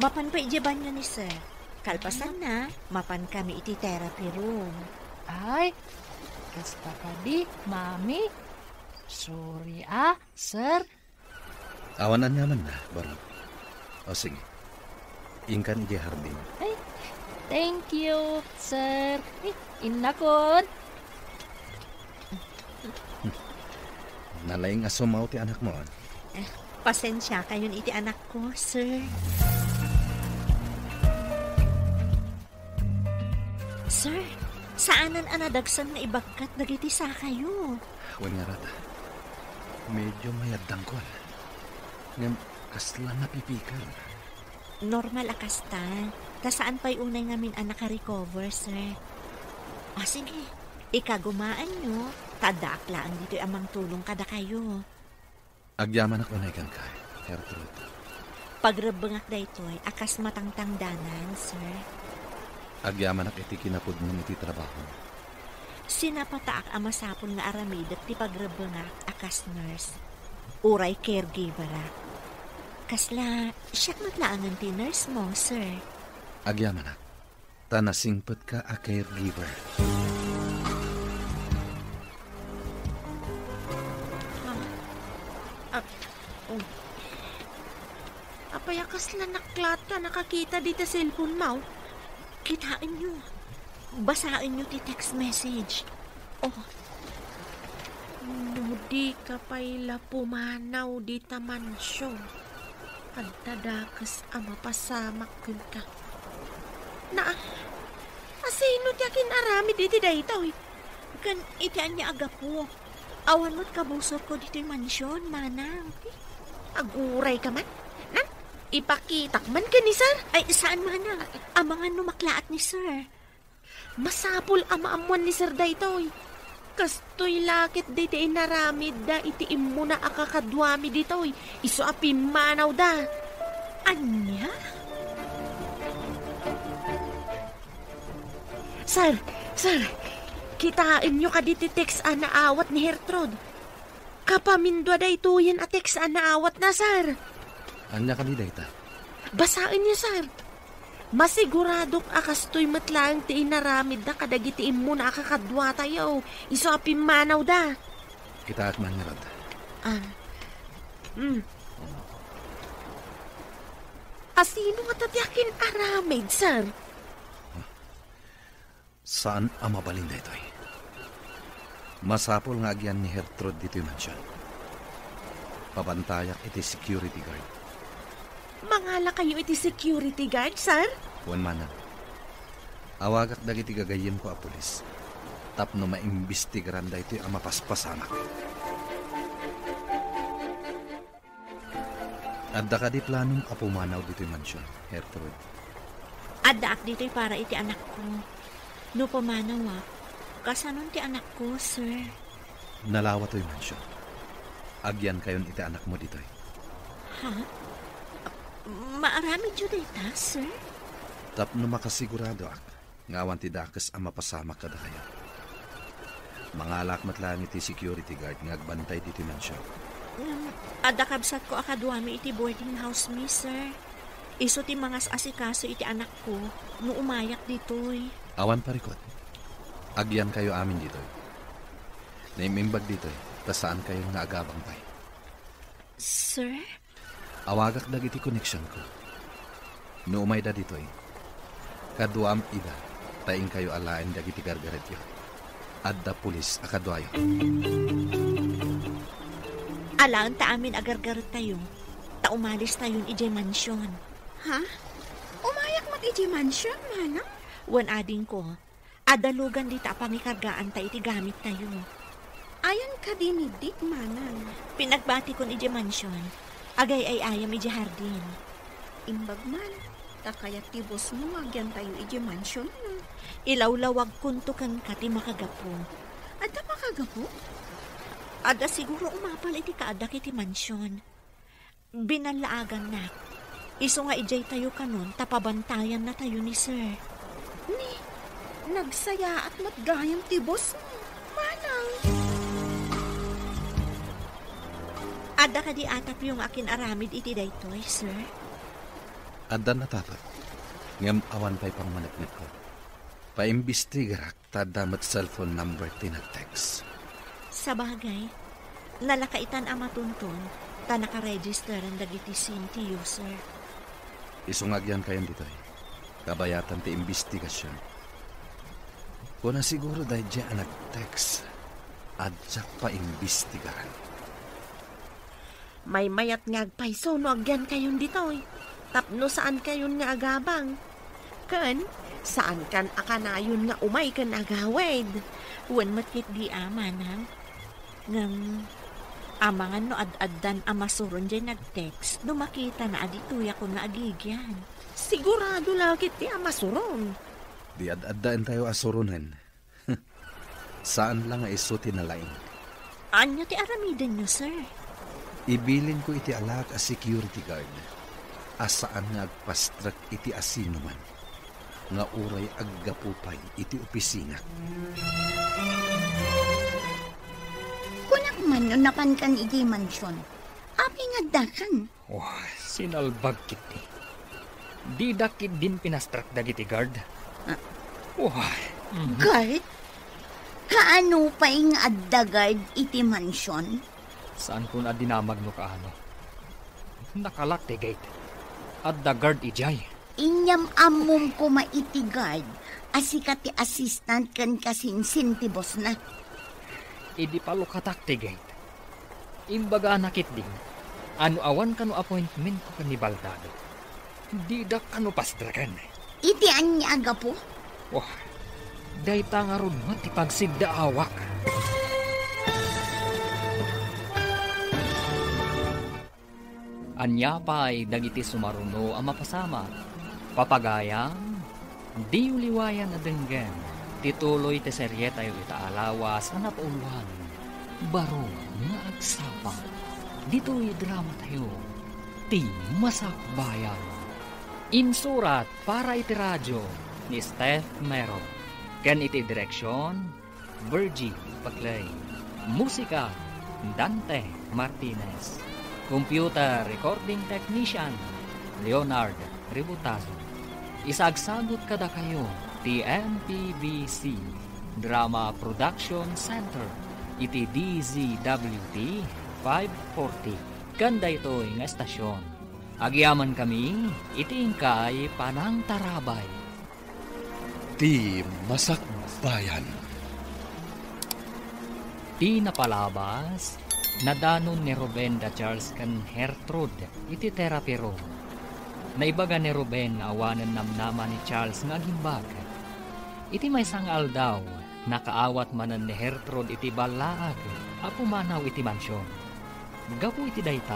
Speaker 3: Mapan pa ijaban nyo ni sir. Kalpasan na, mapan kami iti therapy room.
Speaker 8: Ay, kasta ka di, mami. Sorry sir.
Speaker 1: Awanan naman na, Barok. O sige, ingkan ijay hardin.
Speaker 8: Ay, thank you, sir. Inakot.
Speaker 1: Nalaing asumaw ti anak mo.
Speaker 3: Pasensya kayon iti anak ko, sir. Sir, saanan anadagsan na ibagkat dagiti sa kayo?
Speaker 1: Wan nga rata. Medyo mayadang ko. Ngam, kasla napipikan.
Speaker 3: Normal akasta. Ta saan pa'y unay ngamin anak recover, sir? Sige, ikagumaan nyo. Tadaklaan dito amang tulong kada kayo.
Speaker 1: Agyaman ako na ikan ka, Hertrude.
Speaker 3: Pagrabangak da ito'y akas matangtangdanan, sir.
Speaker 1: Agyamanak iti kinapod ng iti trabaho.
Speaker 3: Sinapataak ang masapon nga aramid at tipagrabangak akas nurse. Uray caregiver ak. Kasla, siyak matlaangan ti nurse mo, sir.
Speaker 1: Agyamanak, tanasingpet ka a caregiver.
Speaker 5: Apayakas lang naklat ka, nakakita dito sa cellphone mo.
Speaker 3: Kitain nyo. Basain nyo ti text message. Oh,
Speaker 5: Nudi ka pa'y pumanaw di tamansyo. Pagtadakas ama pasamak ka. Na, asino ti akin arami diti daytaw eh.
Speaker 3: kan itian niya aga po. Awan mo't kabusor ko dito yung mansyon, manang.
Speaker 5: Aguray ka man. Nan, ipakitak man ka ni sir.
Speaker 3: Ay, saan manang? Amangan numaklaat ni sir.
Speaker 5: Masapul amaamuan ni sir daytaw eh. Kastoy lakit dito inaramid da itiim mo na akakadwami dito eh. Iso apim manaw da.
Speaker 3: Anya?
Speaker 5: Sir, kitain nyo ka diti text na awat ni Hertrud. Kapamindwa da ito yan a text na awat na, sir.
Speaker 1: Anya ka ni dayta?
Speaker 5: Basain niyo, sir. Masiguradok akastoy matlang ti inaramid da kadagitiim mo na akakadwa tayo. Iso apim manaw da.
Speaker 1: Kita at man nga rod.
Speaker 5: Asino nga tatyakin aramid, sir?
Speaker 1: Saan ang mabalin na ito eh? Masapol nga agyan ni Hertrud dito yung mansyon. Pabantayak iti security guard.
Speaker 5: Mangala kayo iti security guard, sir?
Speaker 1: Huwag manan. Awagak dagiti gagayim ko a pulis. Tapno maimbestigaran da ito ang mapaspasamak. Adda ka di planong apumanaw dito yung mansyon, Hertrud.
Speaker 3: Adaak dito'y para iti anak ko. No pamanaw kasanon ti anak ko, sir.
Speaker 1: Nalawa to yung mansyon. Agyan kayon iti anak mo dito eh.
Speaker 3: Ha? Maarami dyo dita, sir?
Speaker 1: Tapno makasigurado ak. Ngawan ti dakas ang mapasamak kada kayo. Mangalak matlang iti security guard nga agbantay dito yung mansyon.
Speaker 3: Adakabsat ko akadwami iti boarding house mi, sir. Iso ti mga asikaso iti anak ko no umayak dito'y.
Speaker 1: Awan parikot. Agyan kayo amin dito. Naimimbag dito tasaan kayo nga agabang pay.
Speaker 3: Sir?
Speaker 1: Awagak dagiti connection ko. No umay da dito kaduam ida taing kayo alain dagiti gargaret yo. Adda pulis akadwayo.
Speaker 3: Alaan ta amin agargarot tayo. Ta umalis tayon ije mansyon.
Speaker 4: Ha? Umayak mat iti mansion, manang?
Speaker 3: Wan ading ko, adalugan dita pangikargaan ta iti gamit tayo.
Speaker 4: Ayan ka dinidik, manang.
Speaker 3: Pinagbati kon ije mansyon, agay ay ayam ije hardin.
Speaker 4: Imbag man, takayat tibos mo agyan tayo iti mansion na.
Speaker 3: Ilawlawag kuntukan ka ti makagapo.
Speaker 4: Ada makagapo?
Speaker 3: Ada siguro umapal iti kaadak iti mansyon. Binalaagan na. Iso nga ijay tayo kanon, tapabantayan na tayo ni sir.
Speaker 4: Ni, nagsaya at matgayam tibos mo, manang.
Speaker 3: Ada ka di atap yung akin aramid iti daytoy, sir?
Speaker 1: Adda natapat. Ngam awan pa'y pangmanagnet ko. Paimbestigarak tadamat cellphone number tinag-text.
Speaker 3: Sa bagay, nalakaitan ang matuntun, ta nakaregister ang dagiti SIM ti user.
Speaker 1: Isungagyan kayan dito kabayatan ti imbestigasyon. Kung na siguro dahil dyan nag-text, adyak pa imbestigaran.
Speaker 5: May mayat nga agpaiso no agyan kayon dito eh. Tapno saan kayon nga agabang. Kan, saan kan akanayon nga umay kan agawid.
Speaker 3: Wan matkit di amanang. Ngam, amangan no ad-addan amasuron dyan nag-text, no makita na adituya ko nga agigyan.
Speaker 5: Sigurado lakit ti amasuron.
Speaker 1: Di ad-addaan tayo asurunan. Saan lang nga isuti na laing?
Speaker 3: Anya ti aramidan nyo, sir?
Speaker 1: Ibilin ko iti alak a security guard. Asaan nga agpastrak iti asino man. nga uray aggapupay iti opisina.
Speaker 6: Kunak man no napan kan iti mansyon. Api nga dakan.
Speaker 2: Wah, sinalbag kiti. Di dakit din pinastrak dagiti guard. Wah,
Speaker 6: Guard? Kaano pa nga adda guard iti mansyon?
Speaker 2: saan ko na dinamag no kaano? Nakalak ti gate. At the guard ijay.
Speaker 6: Inyam amom ko maiti guard. Asika ti assistant kan kasinsin ti boss na.
Speaker 2: Idi palukatak ti gate. Imbaga nakit din. Ano awan kano appointment ko kan ni Baldado. Di dak kano pasdrakan.
Speaker 6: Iti anya aga po?
Speaker 2: Wah, day tangarod mo ti pagsidda awak. Anya pa'y dagiti sumaruno ang mapasama. Papagayang, di uliwayan na denggan. Tituloy ti serye tayo itaalawas na napauluhan. Baro nga agsapa. Dito'y drama tayo. Ti Masakbayan. Insurat para iti radyo ni Steph Mero. Ken iti direksyon, Virgie Paclay. Musika, Dante Martinez. Computer Recording Technician, Leonard Ributazo. Isagsagot kada kayo, TMPBC Drama Production Center, iti DZWT 540. Ganda ito'y nga estasyon. Agyaman kami, iti ingkay Panang Tarabay.
Speaker 1: Ti Masakbayan.
Speaker 2: Ti napalabas, nadanon ni Ruben da Charles kan Hertrude iti therapy room. Naibaga ni Ruben na awanan namnaman ni Charles nga agimbag. Iti may sangal daw, nakaawat manan ni Hertrude iti balaag, apumanaw iti mansyon. Gapu iti dayta,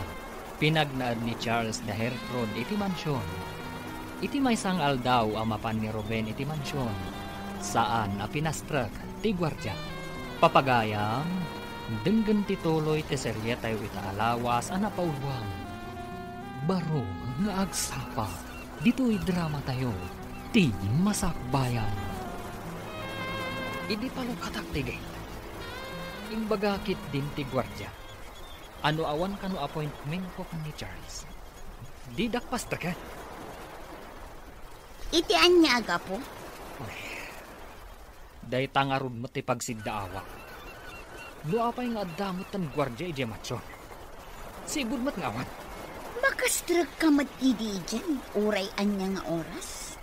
Speaker 2: pinagnaad ni Charles da Hertrude iti mansyon. Iti may sangal daw amapan ni Ruben iti mansyon. Saan a pinastrak ti gwardya. Papagayam, denggan tituloy ti serye tayo itaalawas ang napauluan. Baro nga agsapa, dito'y drama tayo, ti Masakbayan. Idi palukatak ti gate. Imbagakit din ti gwardya. Ano awan kano appointment ko kan ni Charles. Di dakpastra ka.
Speaker 6: Iti anya aga po?
Speaker 2: Day tangarod mo ti pagsiddaawak. No apay nga damot tan gwardya ije matsyon. Sigud mat nga awan.
Speaker 6: Makastrag ka matidi dyan. Uray anya nga oras.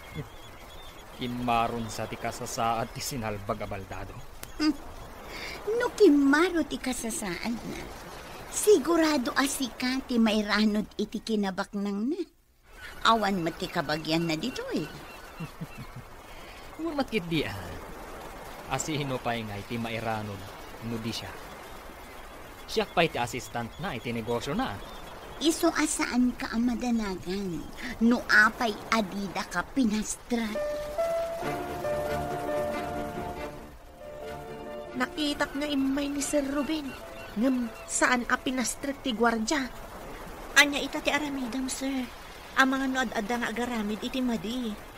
Speaker 2: Kinmaron sa ti kasasaad ti sinalbag a Baldado.
Speaker 6: No kimaro ti kasasaan na. Sigurado asika ti mairanod iti kinabak nang na. Awan mati kabagyan na dito eh.
Speaker 2: Huwag matkit di Asihino pa'y nga iti mairanod, no di siya. Siya pa'y ti assistant na, iti negosyo na.
Speaker 6: Iso asaan ka ang madanagan, no apay adida ka pinastrat.
Speaker 5: Nakitak nga imay ni Sir Ruben. Ngam saan a pinastrak ti gwardya.
Speaker 3: Anya ita ti aramidam, sir. Ang mga noad-adda nga agaramid iti madi.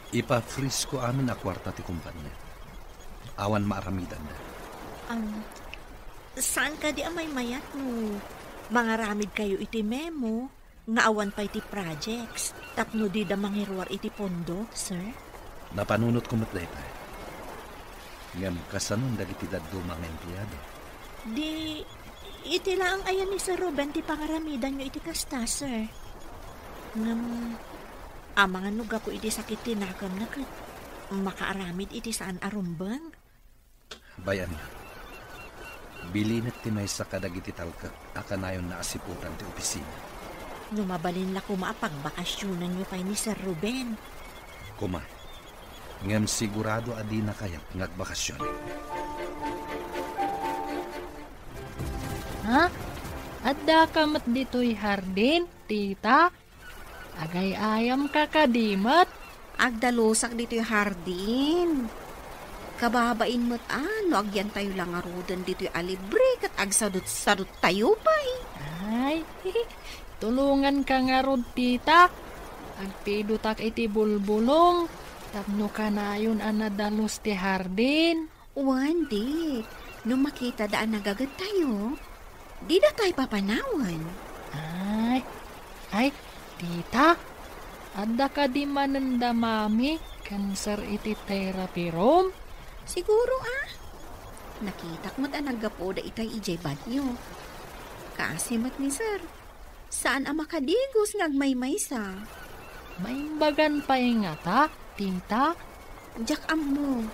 Speaker 1: Ipa-freeze ko amin na kwarta ti kumpanya. Awan maaramidan na.
Speaker 3: Saan ka di amay mayat mo? Mga ramid kayo iti memo, nga awan pa iti projects, tapno di da mangirwar iti pondo, sir?
Speaker 1: Napanunot ko matday pa. Ngam kasanon dagiti daddo mga empleyado.
Speaker 3: Di, iti lang ayan ni Sir Ruben ti pangaramidan nyo iti kasta, sir. Ngam, mga nuga ko iti sakit tinakam na kat makaaramid iti saan arumbang.
Speaker 1: Bayan niya. Bilinat ti may sa kadagiti talka akanayon na asiputan ti opisina.
Speaker 3: Numabalin la kuma pagbakasyonan nyo kay ni Sir Ruben.
Speaker 1: Kuma, ngam sigurado adi na kayat ngagbakasyon.
Speaker 8: Ha? Adda kamat dito'y hardin, tita? Agay ayam kakadimat?
Speaker 4: Agdalusak dito'y hardin. Kababain mo't no agyan tayo lang arudan dito'y alibre kat agsadot-sadot tayo pa
Speaker 8: Ay, tulungan ka nga rod, tita. Agpidutak iti bulbulong. Tapno ka na yun anadalos ti hardin.
Speaker 4: Wan, di. Nung makita daan nagagat tayo, di na tayo papanawan.
Speaker 8: Ay, tita. Ada ka di mananda mami. Cancer iti therapy room.
Speaker 4: Siguro Nakitak mo't nagapo da itay ijay banyo. Kaasimat ni sir. Saan ang makadigos ngagmaymay sa?
Speaker 8: May bagan pa nga ta, tita.
Speaker 4: Jak mo.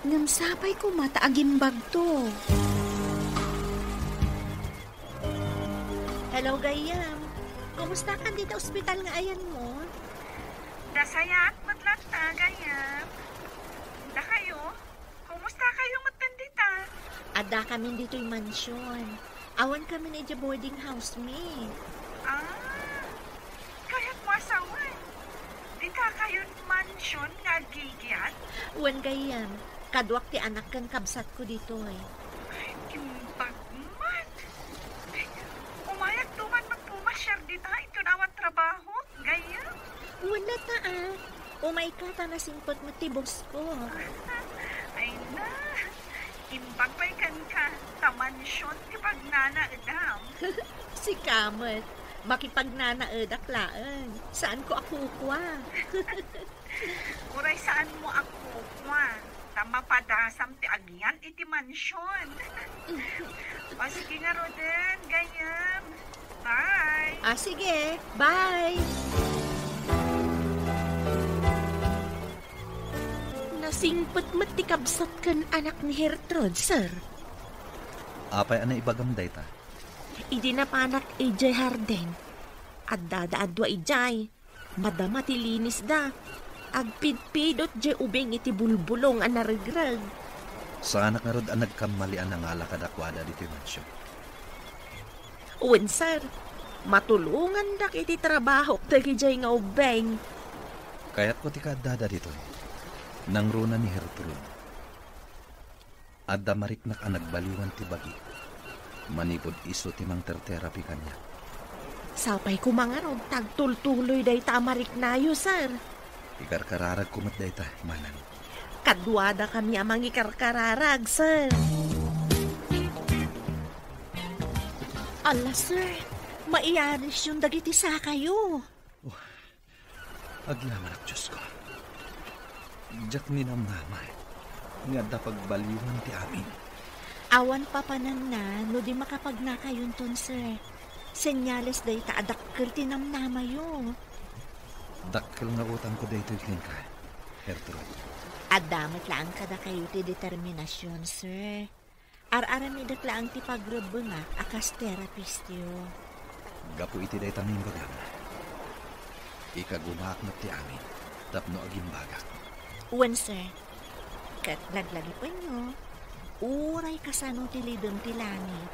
Speaker 4: Ngamsapay ko mata agimbag to.
Speaker 3: Hello, Gayam. Kumusta ka dito ospital nga ayan mo?
Speaker 7: Dasayat matlat ta, Gayam. Da kayo? Kumusta kayo matandita?
Speaker 3: Ada kami dito yung mansyon. Awan kami na dyan boarding house, me.
Speaker 7: Kaya't mo asawan. Di ka kayo mansyon nga gigyan?
Speaker 3: Wan, Gayam. Kadwak ti anak kan kabsat ko dito eh.
Speaker 7: Imbag man. Umayag tuman magpumasyar dita. Ito naman trabaho. Gayam.
Speaker 3: Wala ta Umay ka ta na simpot mo tibos ko.
Speaker 7: Ay na. Imbag pa'y kan ka. Tamansyon ti pagnana edam.
Speaker 3: Si Kamat. Makipagnanaed aklaan. Saan ko ako kwa?
Speaker 7: Uray saan mo ako kwa. Tamapadasam ti agyan iti mansyon. O sige nga Roden. Gayam. Bye.
Speaker 3: Sige. Bye.
Speaker 5: Nasingpot matikabsat kan anak ni Hertrud, sir.
Speaker 1: Apay ana ibagam dayta.
Speaker 5: Idi na panak ijay harden. At dadaadwa ijay. Madama ti linis da. Agpidpidot jay ubing iti bulbulong ang narigrag.
Speaker 1: Sa anak nga rod ang nagkamalian ang alakadakwada dito mansyon.
Speaker 5: Uwan, sir. Matulungan dak iti trabaho tagi jay nga ubeng.
Speaker 1: Kaya't ko ti kadada dito nang runa ni Hertrude. Adda mariknak ang nagbaliwan ti bagi. Manipod iso ti mang therapy kanya.
Speaker 5: Sapay ko mga rod, tagtultuloy day tamarik nayo, sir.
Speaker 1: Ikarkararag kumat dayta, manang.
Speaker 5: Kadwada kami amang ikarkararag, sir.
Speaker 3: Ala, sir. Maiyaris yung dagiti sa kayo.
Speaker 1: Aglaman Diyos ko. Diyak ni namamay. Nga da pagbaliwan ti amin.
Speaker 3: Awan pa panan na, no di makapagnakayon ton, sir. Senyales day taadakkel tinamnama yo.
Speaker 1: Dakkel nga utang ko dayto ikin ka, Hertrude.
Speaker 3: Adamot lang kada kayo ti determinasyon, sir. Ar-aramidak lang ti pagrebo nga akas therapist yo.
Speaker 1: Gapu iti day taming bagam. Ikagumak na ti amin. Tapno aging bagak.
Speaker 3: Uwan, sir. Kat laglagi pa nyo. Uray kasano ti lidong ti langit.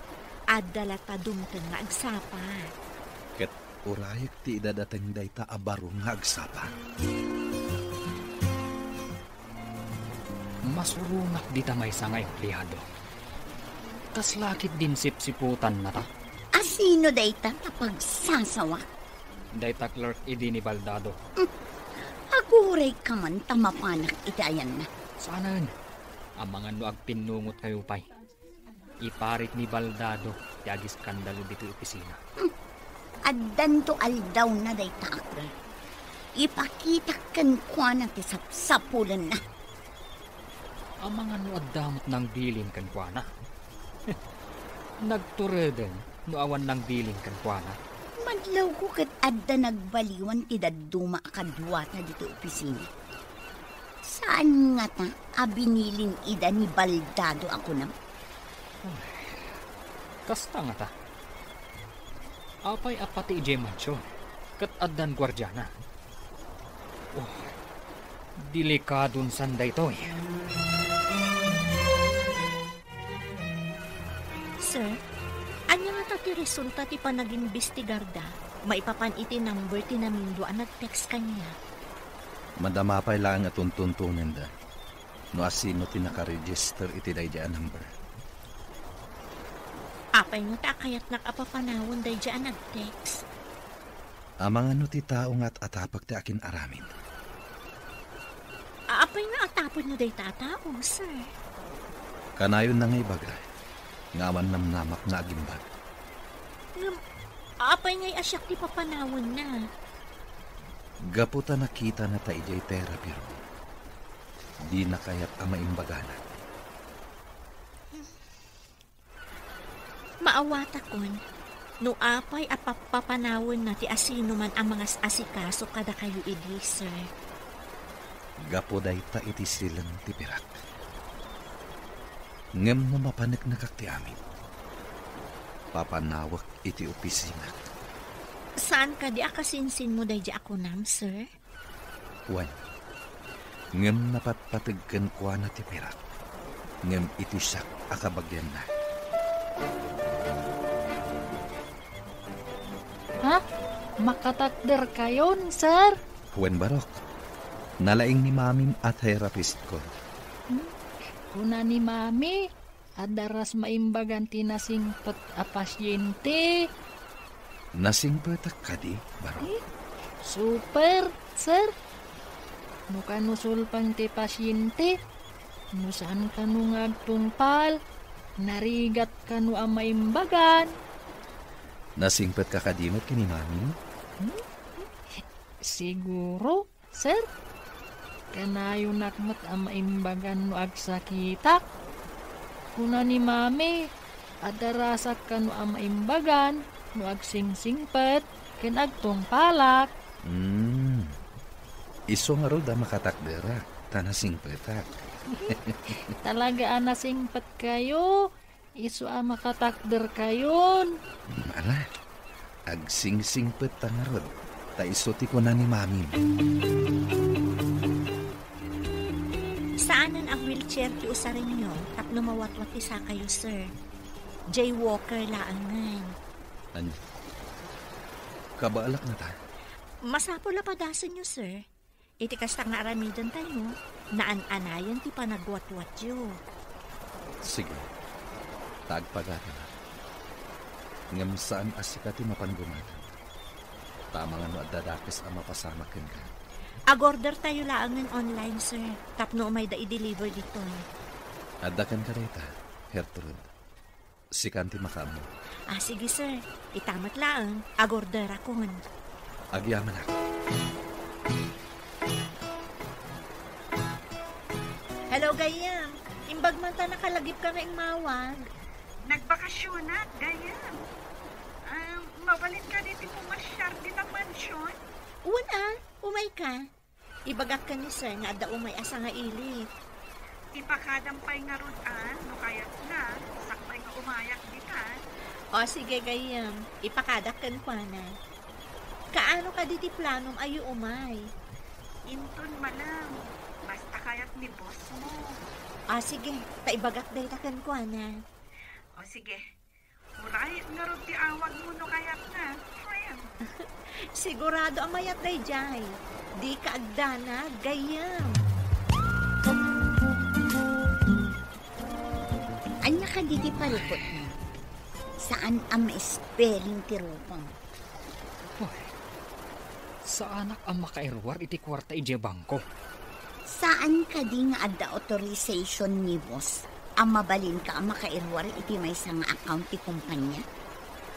Speaker 3: Adala ta dumten nga agsapa.
Speaker 1: Ket urayek ti idadateng dayta abaro nga agsapa.
Speaker 2: Masurunak di ta may sangay empleyado. Kas lakit din sipsiputan na ta.
Speaker 6: Asino dayta kapag sasawa?
Speaker 2: Dayta clerk idi ni Baldado.
Speaker 6: Aguray ka man tamapanak itayan na.
Speaker 2: Saanan? Ang mga nuag pinungot kayo pa'y. Iparit ni Baldado, yagi skandalo dito opisina.
Speaker 6: Addan to aldaw na dayta ako. Ipakita kan kwa na ti sapsapulan na.
Speaker 2: Ang mga nuag damot ng bilin kan kuana. Nagtureden, nuawan ng bilin kan kuana.
Speaker 6: Madlaw ko kat adda nagbaliwan ti daduma kadwa na dito opisina. Saan nga ta abinilin ida ni Baldado ako na?
Speaker 2: Kasta nga ta. Apay apati ije mansyon. Kat addan gwardyana. Delikadun sanday to eh.
Speaker 3: Sir, anya nga ti resulta ti panag-imbestigarda? Maipapan iti number ti namindo ang nag-text kanya.
Speaker 1: Madamapay lang at tuntuntunan da. No asino ti nakaregister iti daydaan number.
Speaker 3: Apay nga ta kayat nakapapanawon day dyan nag-text.
Speaker 1: Amang ano ti tao nga't atapag ti akin aramid.
Speaker 3: Aapay na atapon nyo day tatao, sir.
Speaker 1: Kanayon na ngay bagay. Ngaman namnamak na agimbag.
Speaker 3: Aapay ngay asyak ti papanawon na.
Speaker 1: Gaputa nakita na ta ijay therapy ro. Di na kaya't amaimbagana.
Speaker 3: Maawata kon, no apay apapapanawon na ti asino man ang mga asikaso kada kayo idi, sir.
Speaker 1: Gapuday ta iti silang ti pirak. Ngem no mapanek na kakti amin. Papanawak iti opisina.
Speaker 3: Saan ka di akasinsin mo day di ako nam, sir?
Speaker 1: Wan. Ngem napatpatagkan kwa na ti pirak. Ngem iti siyak akabagyan na.
Speaker 8: Ha? Makatakder kayon, sir?
Speaker 1: Wen barok. Nalaing ni mamin at therapist ko.
Speaker 8: Kuna ni mami, adaras maimbagan tinasingpet a pasyente.
Speaker 1: Nasingpetak ka di, barok.
Speaker 8: Super, sir. No kanusulpang ti pasyente, no saan ka no ngagtungpal, narigat ka no ang maimbagan.
Speaker 1: Nasingpet ka kadimot kini mamin?
Speaker 8: Siguro, sir. Kanayo nakmat ang maimbagan no agsakitak. Kuna ni mami, adarasak ka no ang maimbagan no agsingsingpet ken agtungpalak.
Speaker 1: Iso nga ro da makatakdera. Tanasingpetak.
Speaker 8: Talaga anasingpet kayo. Isu makatakder kayon.
Speaker 1: Mala, agsingsingpet tangarod. Ta iso ti ko na ni mamin.
Speaker 3: Saanan ang wheelchair ti usarin nyo? Tapno mawatwat isa kayo, sir. Jaywalker laangan.
Speaker 1: Ano? Kabaalak na ta.
Speaker 3: Masapol na padasan nyo, sir. Iti kasta nga aramidan tayo. Naan-anayan ti panagwatwat yo.
Speaker 1: Sige. Tagpagata na. Ngam saan asika ti mapanggumanan. Tama nga no at dadakis ang mapasama ken ka.
Speaker 3: Ag-order tayo laangan online, sir. Tapno umay da i-deliver dito.
Speaker 1: Adakan ka reta, Gertrude. Sikanti makamu.
Speaker 3: Sige, sir. Itamat laang. Ag-order akon.
Speaker 1: Agyaman ako.
Speaker 3: Hello, gayam. Imbag man ta nakalagip ka nga mawag.
Speaker 7: Nagbakasyon na, ganyan. Mabalin ka dito pumasyar din ang mansyon.
Speaker 3: Una, umay ka. Ibagak ka ni sir nga da umay asa nga ilit.
Speaker 7: Ipakadampay nga rudan, no kayat na, sakbay nga umayak ditan.
Speaker 3: O sige, gayam. Ipakadak kan kwa na. Kaano ka diti planom ayo umay?
Speaker 7: Intun malang, basta kayat ni boss mo.
Speaker 3: Sige. Taibagak day takan kwa na.
Speaker 7: O sige, uray nga rin ti awag mo no kayat na, friend.
Speaker 3: Sigurado ang mayat day jay. Di ka agdana, gayam.
Speaker 6: Anya ka diti palukot na. Saan ang ma-spelling ti rupang?
Speaker 2: Sa anak ang makairwar iti kwarta ije bangko.
Speaker 6: Saan ka di nga adda authorization ni boss? Ang mabalin ka ang makairwar iti may nga account ti kumpanya?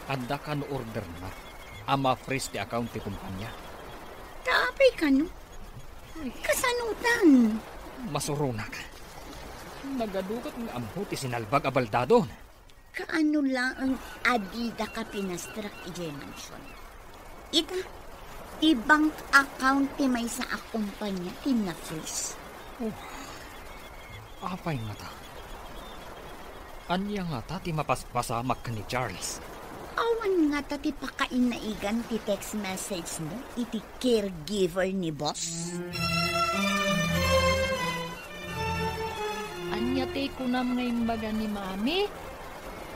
Speaker 2: Adda ka no order na. Ama freeze ti account ti kumpanya.
Speaker 6: Tapay ka no? Kasanutan.
Speaker 2: Masuruna ka. Nagadugat ng amho ti sinalbag abaldado.
Speaker 6: Kaano lang ang adida ka pinastrak ije mansion? Ita, ti bank account ti may sa akumpanya ti na-freeze.
Speaker 2: Apay nga ta. Anya nga ta ti mapaspasamak ka ni Charles.
Speaker 6: Awan nga ta ti pakainaigan ti text message mo iti caregiver ni boss.
Speaker 8: Anya te kunam nga imbaga ni mami.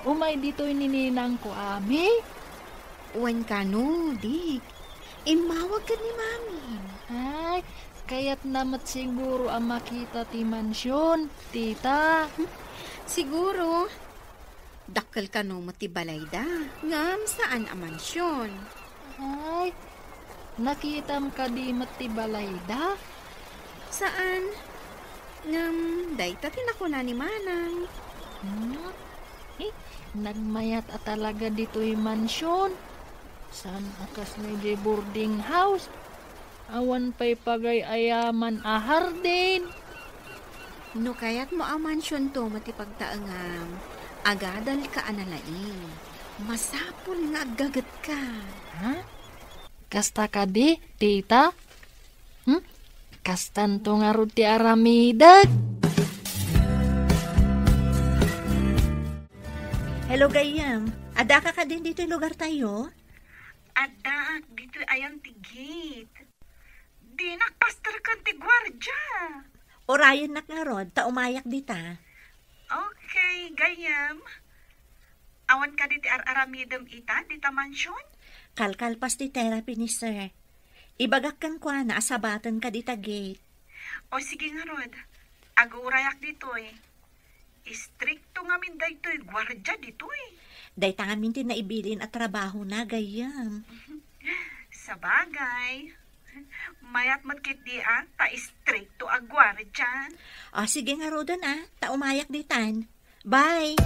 Speaker 8: Umay dito'y nininang ko ami.
Speaker 4: Uwan ka no, dik. Imawag ka ni mami.
Speaker 8: Ay, kaya't namat siguro ang makita ti mansyon, tita.
Speaker 4: Siguro. Dakkel ka no matibalay da. Ngam saan ang mansyon?
Speaker 8: Ay, nakitam ka di matibalay da?
Speaker 4: Saan? Ngam, dayta tinakuna ni Manang.
Speaker 8: Nagmayat at talaga dito'y mansyon. San akas na di boarding house? Awan pa'y pagay ayaman ahar din.
Speaker 4: No kayat mo ang mansyon to matipagtaangam. Agadal ka analain. Masapul nga agagat ka.
Speaker 8: Ha? Kasta ka di, tita? Kastan to nga ro ti aramidag.
Speaker 3: Hello, Gayam. Ada ka din dito yung lugar tayo?
Speaker 7: Ada, dito ayan ti gate. Di nakpastar kan ti gwardya.
Speaker 3: Orayan nak nga rod, ta umayak dita.
Speaker 7: Okay, Gayam. Awan ka diti aramidam ita, dita mansyon?
Speaker 3: Kalkalpas di therapy ni sir. Ibagak kan kwa na asabatan ka dita gate.
Speaker 7: O sige nga rod, agurayak dito eh. Istrikto nga min daytoy gwardya dito eh.
Speaker 3: Day tangamin tin na ibilin at trabaho na, Gayam.
Speaker 7: Sa bagay, mayat matkit di ta istrikto ag gwardya.
Speaker 3: O sige nga rodan ta umayak ditan. Bye!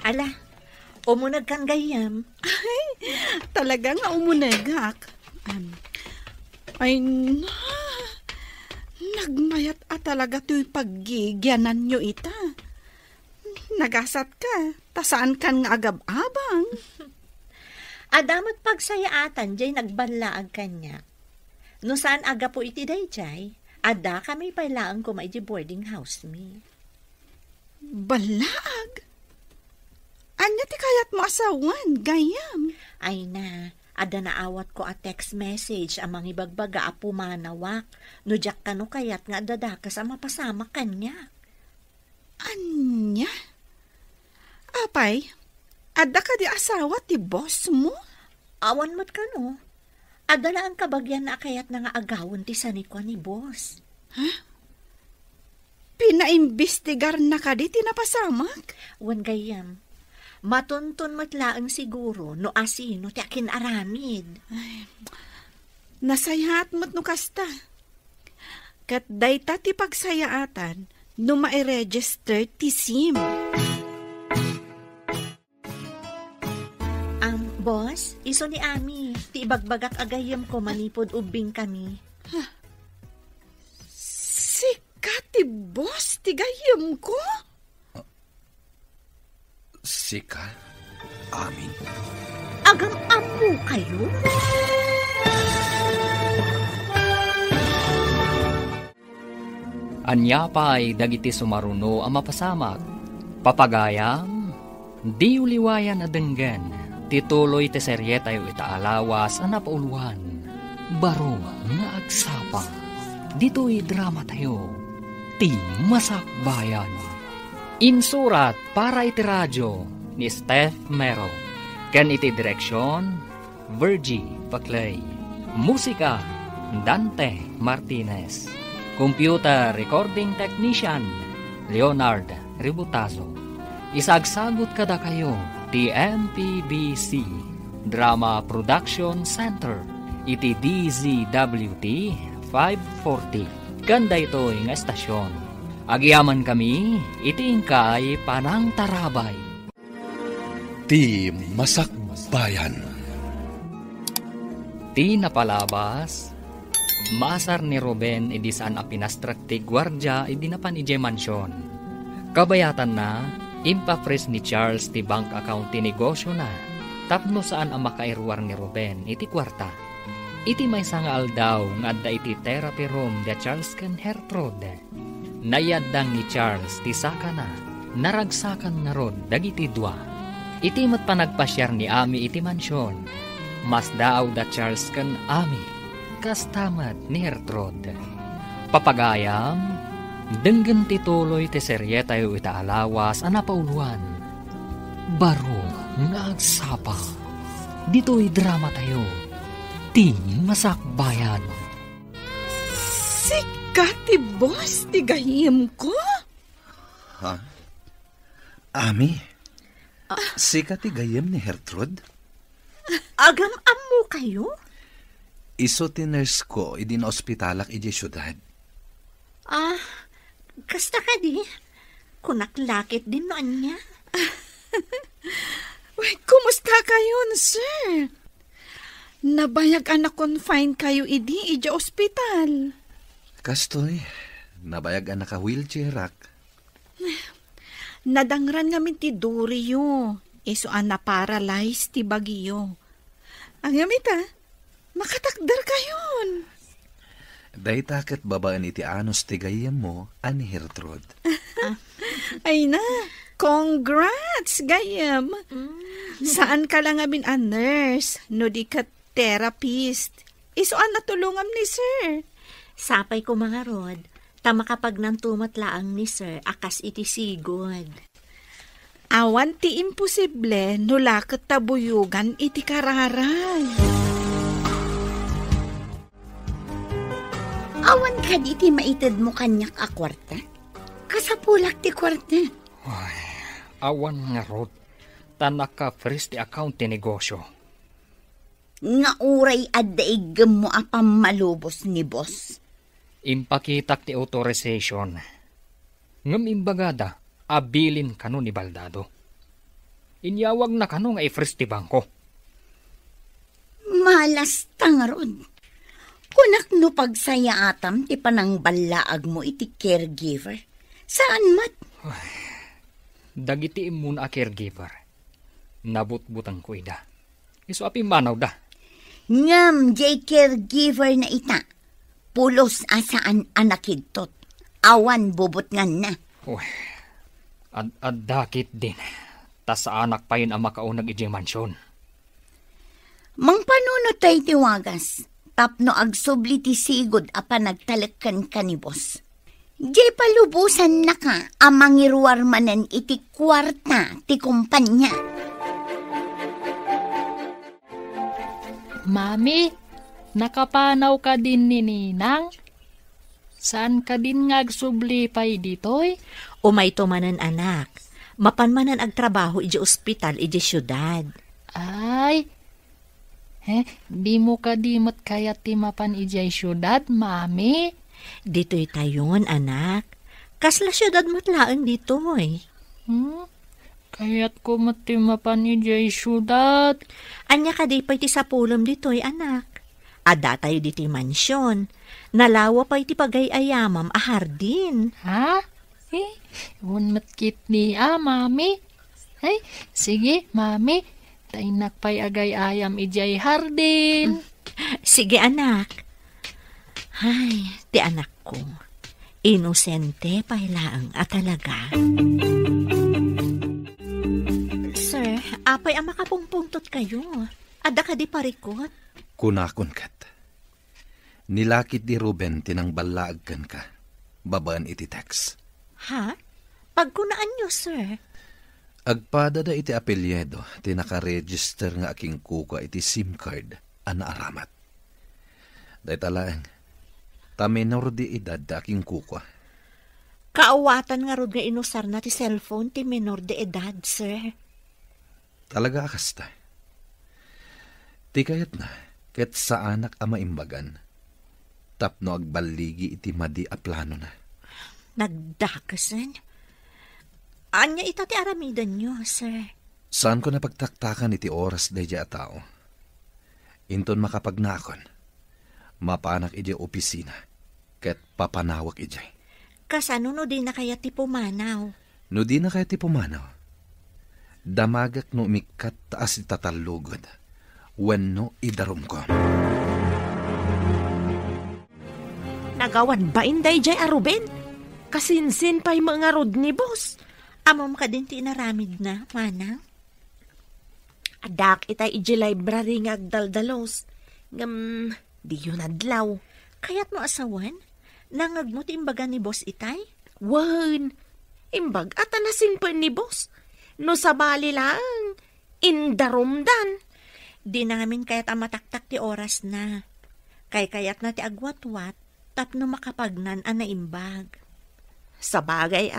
Speaker 3: Ala, umunag kan, Gayam.
Speaker 9: Talaga nga umunagak. Ay, nagmayat talaga to'y paggigyanan nyo ita. Nagasat ka, tasaan kan nga agab-abang.
Speaker 3: Adamat pagsayaatan, jay nagbalaag kanya. No saan aga po iti day, jay? Ada kami pailaan ko may boarding house me.
Speaker 9: Balaag? Anya ti kayat mo asawan, Gayam?
Speaker 3: Ay na, ada naawat ko a text message amang ibagbaga a pumanawak. No jak ka no kayat nga dadakas a mapasama kanya.
Speaker 9: Anya? Apay, ada ka di asawa ti boss mo?
Speaker 3: Awan mat ka no. Adala ang kabagyan na kayat na nga agawon ti sanikwa ni boss.
Speaker 9: Ha? Pinaimbestigar na ka di tinapasamak?
Speaker 3: Wan, Gayam. Matuntun matlaang siguro no asino ti akin aramid.
Speaker 9: Ay, nasayaat mo't no kasta. Kat dayta ti pagsayaatan no ma-register ti SIM.
Speaker 3: Boss, iso ni Ami, ti ibagbagak agayam ko manipod ubing kami.
Speaker 9: Sika ti boss, ti gayam ko?
Speaker 1: Sika? Amin?
Speaker 3: Agang apo kayo?
Speaker 2: Anya pa'y dagiti sumaruno ang mapasamak. Papagayam, di uliwayan adenggan. Tituloy ti serye tayo itaalawas ang napauluan. Baro nga agsapa. Dito'y drama tayo. Ti Masakbayan. Insurat para iti radyo ni Steph Mero. Ken iti direksyon, Virgie Paclay. Musika, Dante Martinez. Computer Recording Technician, Leonard Ributazo. Isagsagot kada kayo ti MPBC Drama Production Center iti DZWT 540 kanda ito nga estasyon. Agiyaman kami iti ingkay Panang Tarabay.
Speaker 1: Ti Masakbayan.
Speaker 2: Ti napalabas Masar ni Ruben idi saan a pinastrak ti gwardya idi napan ije mansyon. Kabayatan na impapres ni Charles ti bank account ti negosyo na. Tapno saan ang makairwar ni Ruben iti kwarta. Iti may sangal daw nga adda iti therapy room da Charles ken Hertrode. Nayaddang ni Charles ti saka na. Naragsakan na rod dagiti dua. Iti mat panagpasyar ni Ami iti mansyon. Mas daaw da Charles ken Ami. Kastamat ni Hertrode. Papagayam, denggen tituloy ti serye tayo itaalawas ang napauluan. Baro nga agsapa. Dito'y drama tayo. Ti Masakbayan.
Speaker 9: Sika ti boss, ti gayam ko?
Speaker 1: Ha? Ami? Sika ti gayem ni Gertrude.
Speaker 3: Agam-am mo kayo?
Speaker 1: Iso ti nurse ko, idin ospitalak iji syudad.
Speaker 3: Kasta ka di? Kunaklakit din noon niya.
Speaker 9: Uy, kumusta kayo, sir? Nabayag anak confine kayo iji ospital.
Speaker 1: Kastoy, nabayag anak ka wheelchairak.
Speaker 9: Nadangran nga min ti Dorio. Iso na paralyzed ti Baguio. Ang yamita, makatakdar kayon.
Speaker 1: Day takit babaan iti anos ti gayem mo, ani Gertrude.
Speaker 9: Ay na, congrats, gayem. Saan ka lang amin a nurse, no di ka therapist. Iso natulungam ni sir.
Speaker 3: Sapay ko mga rod, tama kapag nantumat laang ni sir, akas iti sigod.
Speaker 9: Awan ti imposible, no lakot tabuyugan iti kararay.
Speaker 6: Awan ka di ti maitid mo kanyak a kwarta? Kasapulak ti kwarta.
Speaker 2: Awan nga rod. Tanak ka first ti account ti negosyo.
Speaker 6: Nga uray addaigam mo apam malubos ni boss.
Speaker 2: Impakitak ti authorization. Ngam imbagada, abilin kano ni Baldado. Inyawag na kano nga i-first ti bangko.
Speaker 6: Malas tangarod. Kunak no pagsaya atam ti panang balaag mo iti caregiver. Saan mat?
Speaker 2: Dagiti imuna a caregiver. Nabutbutang ko ida. Iso api manaw da.
Speaker 6: Ngam jay caregiver na ita. Pulos asaan anakidtot. Awan bubot nga na.
Speaker 2: Dakit din. Tas sa anak pa yun ang makaunag iji mansyon.
Speaker 6: Mang panunod tayo tiwagas. Tapno agsubli ti sigod apa nagtalagkan ka ni boss. Jay palubusan na ka amang iruwar manen iti kwarta ti kumpanya.
Speaker 8: Mami, nakapanaw ka din ni Ninang? Saan ka din ngagsubli pa'y ditoy?
Speaker 3: Umay to manan anak. Mapanmanan agtrabaho iji ospital iji syudad.
Speaker 8: Ay, di mo ka dimot kaya timapan ijay syudad, mami?
Speaker 3: Dito'y tayon, anak. Kasla syudad matlaan dito'y.
Speaker 8: Kaya't ko matimapan ijay syudad.
Speaker 3: Anya ka di pa'y ti sapulom dito'y, anak. Ada tayo di ti mansyon. Nalawa pa'y ti pagayayamam a hardin.
Speaker 8: Ha? Unmatkit ni mami. Ay, sige, mami. Tainak pa'y agay-ayam ijay hardin.
Speaker 3: Sige, anak. Ay, ti anak ko. Inosente pa'y laang at talaga. Sir, apay ang makapungpungtot kayo. Ada ka di parikot.
Speaker 1: Kunakon kat. Nilakit di Ruben tinang balaag kan ka. Babaan iti text.
Speaker 3: Ha? Pagkunaan nyo, sir.
Speaker 1: Agpada da iti apelyedo, tinaka-register nga aking kuka iti SIM card, anaaramat. Day talaang, minor di edad da aking kuka.
Speaker 3: Kaawatan nga rod nga inusar na ti cellphone ti minor de edad, sir.
Speaker 1: Talaga akasta. Ti kayat na, ket sa anak ama imbagan, tapno agbaligi iti madi a plano na.
Speaker 3: Nagdakasan? Anya itati aramidan nyo, sir?
Speaker 1: Saan ko napagtaktakan iti oras day a tao? Inton makapagnakon, mapanak iti opisina, ket papanawak iti.
Speaker 3: Kasano no di na kaya ti pumanaw?
Speaker 1: No di na kaya ti pumanaw, damagak no mikat taas itatalugod, wenno idarum ko.
Speaker 5: Nagawan ba inday jay Ruben? Kasinsin pa'y mga rod ni boss.
Speaker 3: Amam ka din ti inaramid na, manang?
Speaker 5: Adak itay iji library nga agdaldalos. Di yun adlaw.
Speaker 3: Kaya't mo asawan? Nangag mo ti imbaga ni boss itay?
Speaker 5: Wan, imbag atanasin pa ni boss. No sabali lang, indarumdan.
Speaker 3: Di na ngamin kaya't amataktak ti oras na. Kayat na ti agwatwat, tapno makapagnan a naimbag.
Speaker 5: Sa bagay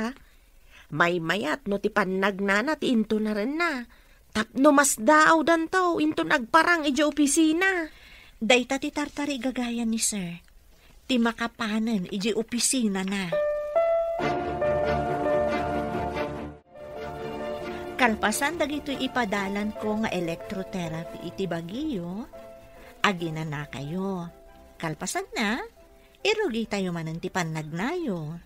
Speaker 5: May mayat no ti pannagnana ti into na rin na. Tapno mas daaw dan to, into nagparang ija opisina.
Speaker 3: Dayta ti tartari gagaya ni sir. Ti makapanan iji opisina na. Kalpasan dagito'y ipadalan ko nga electrotherapy iti Baguio, agina na kayo. Kalpasan na, irugi tayo manan ti pannagnayo.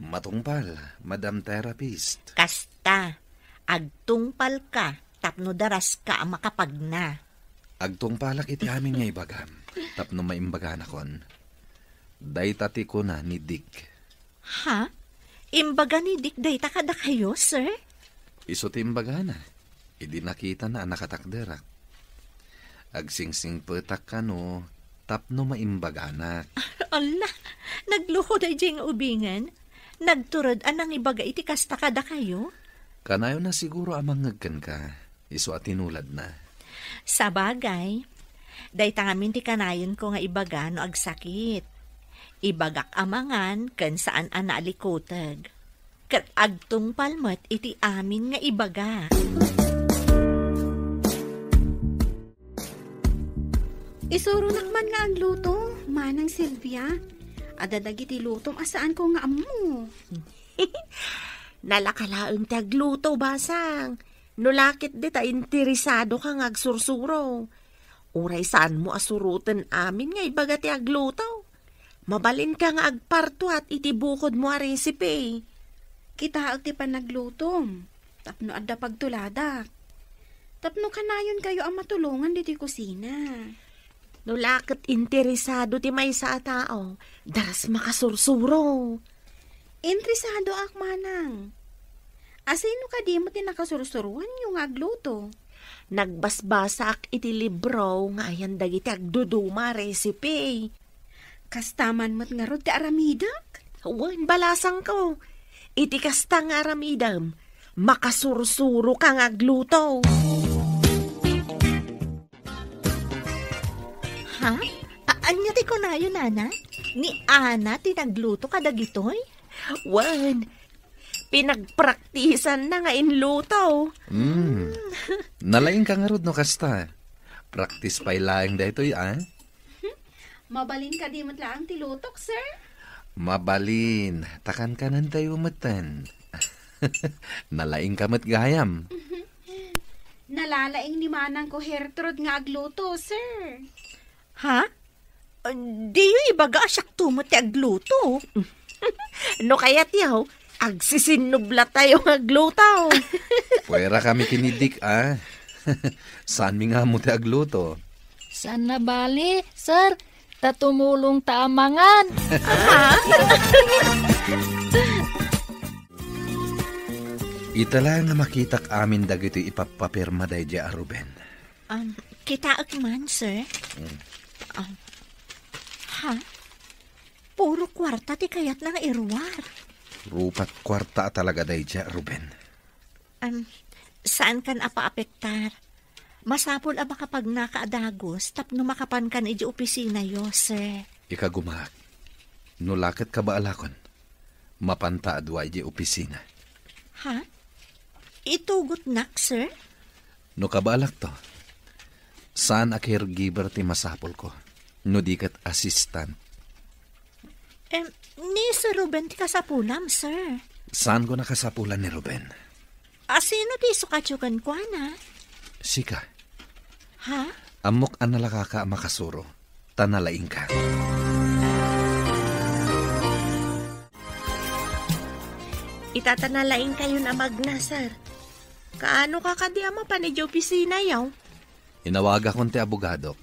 Speaker 1: Matungpal, Madam Therapist.
Speaker 3: Kasta, agtungpal ka, tapno daras ka ang makapagna.
Speaker 1: Agtungpalak iti amin nga ibagam, tapno maimbagana kon. Daytati ko na ni Dick.
Speaker 3: Ha? Imbaga ni Dick dayta kada kayo, sir?
Speaker 1: Iso ti imbagana, idi nakita na nakatakderak. Agsingsing petak ka no, tapno maimbagana.
Speaker 3: Ala, nagluho da nga ubingan. Nagturod anang ibaga iti kasta kada kayo?
Speaker 1: Kanayo na siguro amang ngagkan ka, iso at tinulad na.
Speaker 3: Sa bagay, dayta ngamin ti kanayon ko nga ibaga no agsakit. Ibagak amangan kan saan analikotag. Kat agtung palmat iti amin nga ibaga.
Speaker 4: Isuro nakman nga ang luto, manang Silvia. Adadag iti lutom asaan ko nga amo.
Speaker 5: Nalakalaang ti agluto, basang. Nulakit di ta interesado ka nga agsursuro. Uray saan mo asurutan amin nga ibaga ti agluto. Mabalin ka nga agparto at itibukod mo a recipe.
Speaker 4: Kita ag ti panaglutom. Tapno adda pagtuladak. Tapno kanayon kayo ang matulungan diti kusina.
Speaker 5: Nulakit interesado ti may sa tao. Daras makasursuro.
Speaker 4: Interesado ak manang. Asino ka di mo ti nakasursuruan yung agluto?
Speaker 5: Nagbasbasak iti libro nga ayan dagiti agduduma recipe.
Speaker 4: Kastaman mo't nga rod ti aramidak?
Speaker 5: Wan balasang ko. Iti kasta nga aramidam, makasursuro ka nga agluto.
Speaker 3: Ha? Anya ti kunayo, nana? Ni Ana ti nagluto kada gitoy?
Speaker 5: Wan, pinagpraktisan na nga inluto.
Speaker 1: Nalaing ka nga rod no kasta. Practice pa ilaing da ito'y,
Speaker 4: Mabalin ka di mo't laang ti lutok, sir?
Speaker 1: Mabalin, takan ka nan tayo matan. Nalaing ka mat gayam.
Speaker 4: Nalalaing ni manang ko Hertrud nga agluto, sir.
Speaker 3: Ha? Di yung ibaga asyak tumot ti agluto.
Speaker 5: No kaya't yaw, agsisinubla tayo nga agluto.
Speaker 1: Pwera kami kinidik, Saan mi nga mo ti agluto?
Speaker 8: Saan na bali, sir? Tatumulong taamangan.
Speaker 1: Itala nga makitak amin dagito ipapapirma day dya, Ruben.
Speaker 3: Kita man, sir? Ha? Puro kwarta ti kayat na irwar.
Speaker 1: Rupat kwarta talaga day dya, Ruben.
Speaker 3: Saan kan apa-apektar? Masapol a makapag nakaadagos tapno makapan kan iji opisina yo, sir.
Speaker 1: Ikagumak. Nulakit ka ba alakon? Mapanta adwa iji opisina.
Speaker 3: Ha? Itugot nak, sir?
Speaker 1: No kabalak to. Saan a caregiver ti masapol ko? No di kat assistant.
Speaker 3: Ni Sir Ruben ti kasapulam, sir.
Speaker 1: Saan ko nakasapulan ni Ruben?
Speaker 3: Sino ti sukatyukan kwa na?
Speaker 1: Sika.
Speaker 3: Ha?
Speaker 1: Amok analaka ka makasuro. Tanalaing ka.
Speaker 5: Itatanalaing kayo na magnasar. Kaano ka kadi ama pa ni opisina yaw?
Speaker 1: Inawaga kon ti abogadok.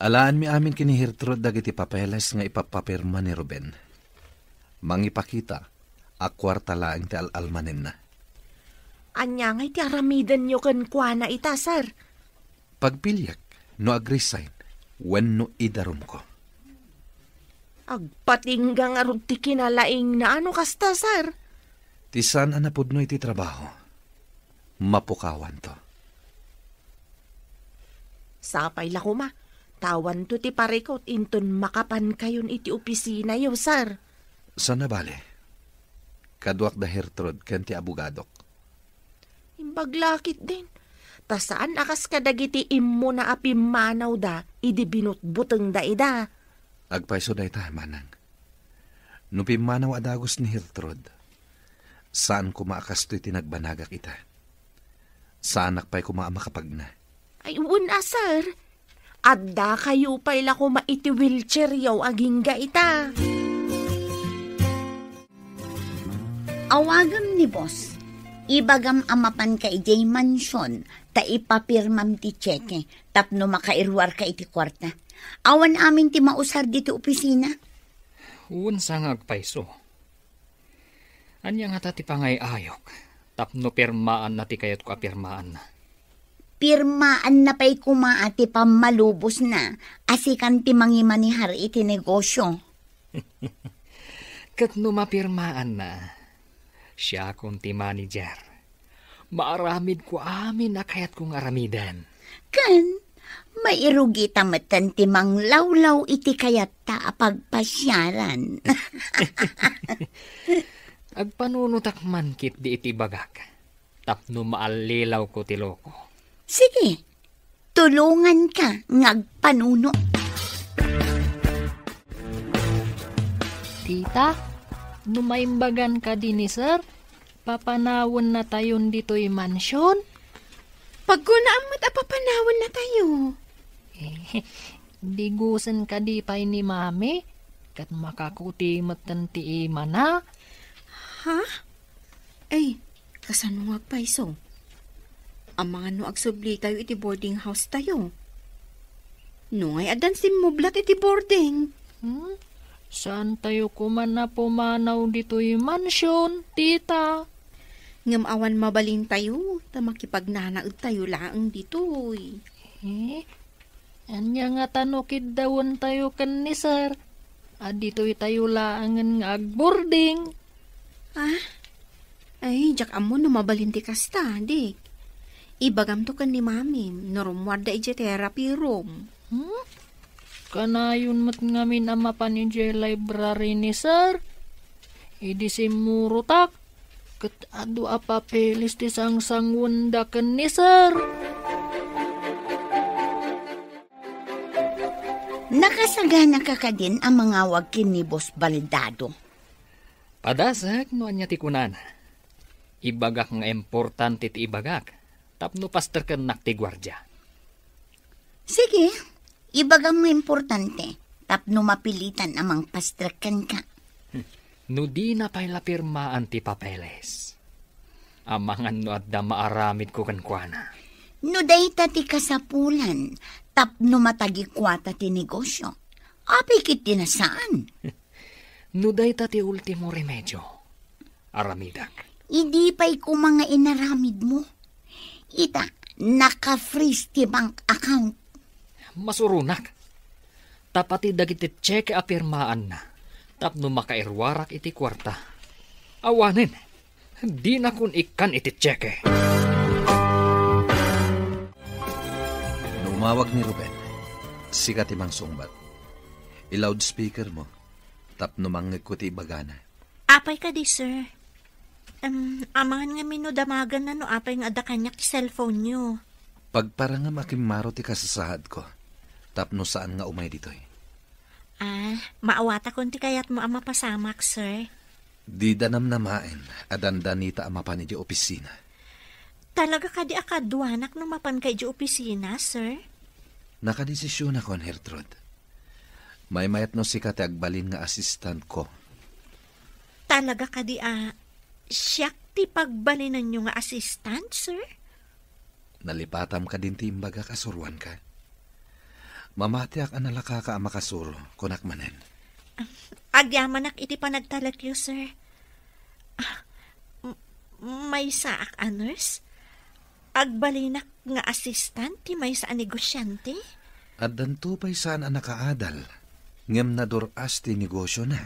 Speaker 1: Alaan mi amin kinihirtrod dagiti papeles nga ipapapirma ni Ruben. Mangipakita, akwarta laang ti alalmanin na.
Speaker 5: Anya nga iti aramidan nyo kan kwa na itasar.
Speaker 1: Pagpilyak, no agresign, when no idarum ko.
Speaker 5: Agpatinggang arod ti kinalaing na ano kasta, sir?
Speaker 1: Tisan anapod no iti trabaho. Mapukawan to.
Speaker 5: Sapay la kuma. Tawan to ti parikot inton makapan kayon iti opisina yo, sir.
Speaker 1: Sana bale? Kaduak da Hertrod ken ti abogadok.
Speaker 5: Imbaglakit din. Tasaan akas kadagiti immo na apimanaw da, idi binutbuteng da ida.
Speaker 1: Agpaiso da ita, manang. No pimanaw adagos ni Hertrod, saan ko maakastoy tinagbanaga kita? Saan akpay ko makapagna?
Speaker 5: Ay, una, sir. Adda kayo pa'y lako maiti wheelchair yaw aging ga ita.
Speaker 6: Awagam ni boss. Ibagam amapan ka ijay mansyon, ta ipapirmam ti tseke, tapno makairwar ka iti kwarta. Awan amin ti mausar dito opisina.
Speaker 2: Unsa nga agpaiso. Anya nga tati pangay ayok. Tapno pirmaan na ti kayat ko apirmaan na.
Speaker 6: Pirmaan na pa'y kumaati pamalubos na, asikan ti mangimanihar iti negosyo.
Speaker 2: Kat no mapirmaan na, siya kong ti manager. Maaramid ko amin na kayat kong aramidan.
Speaker 6: Kan, mairugi tamatan ti manglawlaw iti kayat ta apagpasyaran.
Speaker 2: Agpanunutak man kit di iti bagak. Tapno maalilaw ko ti loko.
Speaker 6: Sige, tulungan ka ngagpanuno.
Speaker 8: Tita, numaimbagan ka din ni sir? Papanawon na tayon dito'y mansyon?
Speaker 9: Pagkunaan papanawon na tayo.
Speaker 8: Digusan ka di pa'y ni mami? Kat makakuti matanti mana?
Speaker 9: Ha? Ay, kasano nga paiso? Ang mga no agsubli tayo iti boarding house tayo. No ngay adan simublat iti boarding.
Speaker 8: Saan tayo kuman na pumanaw dito'y mansyon, tita?
Speaker 9: Ngam awan mabalin tayo, ta makipagnanaag tayo laang dito'y.
Speaker 8: Anya nga tanukid dawon tayo kan ni sir. Dito'y tayo laangan nga agboarding.
Speaker 9: Ay, jak amo no mabalin ti kasta, dik. Ibagam to kan ni mami, norumwada iti therapy room.
Speaker 8: Kanayon mat ngamin ang mapan iti library ni sir. Idi simurutak. Kat adu apapelis ti sangsangwanda kan ni sir.
Speaker 6: Nakasagana ka ka din ang mga wagkin ni Boss Baldado.
Speaker 2: Padasag no anya ti kunan. Ibagak nga importante ti ibagak. Tapno pastor kan nakti gwardya.
Speaker 6: Sige, ibagam nga importante. Tapno mapilitan amang pastrakan ka.
Speaker 2: No di na pa'y lapirmaan ti papeles. Amangan no at da maaramid ko kankwana.
Speaker 6: No dayta ti kasapulan, tapno matagikwata ti negosyo. Apikit ti nasaan?
Speaker 2: No dayta ti ultimo remedyo. Aramidak.
Speaker 6: Idi pa'y ko mga inaramid mo. Ita, naka-freeze ti bank account.
Speaker 2: Masurunak. Tapati dagiti cheque apirmaan na. Tapno makairwarak iti kwarta. Awanin, di na kun ikan iti cheque.
Speaker 1: Numawag ni Ruben, sikat imang sungbat. I-loudspeaker mo, tapno mangag ko ti bagana.
Speaker 3: Apay ka di, sir. Amangan nga minudamagan na no apay nga ada kanyak cellphone nyo.
Speaker 1: Pagparangam akimaro ti kasasahad ko, tapno saan nga umay ditoy.
Speaker 3: Maawata kon ti kayat mo ang mapasamak, sir.
Speaker 1: Di danam namain, adandanita ang mapan di opisina.
Speaker 3: Talaga ka di akadwanak no mapan kay di opisina, sir?
Speaker 1: Nakadesisyon ako, Hertrud. May mayat no sikat agbalin nga assistant ko.
Speaker 3: Talaga ka di siyak ti pagbalinan nyo nga assistant, sir?
Speaker 1: Nalipatam ka din ti imbaga kasurwan ka. Mamatiak ang nalaka ka ang makasuro, kunak manen.
Speaker 3: Agyamanak iti panagtalakyo, sir. May saak nurse? Agbalinak nga assistant ti may sa negosyante?
Speaker 1: At danto pa'y saan ang nakaadal, ngem na duras ti negosyo na.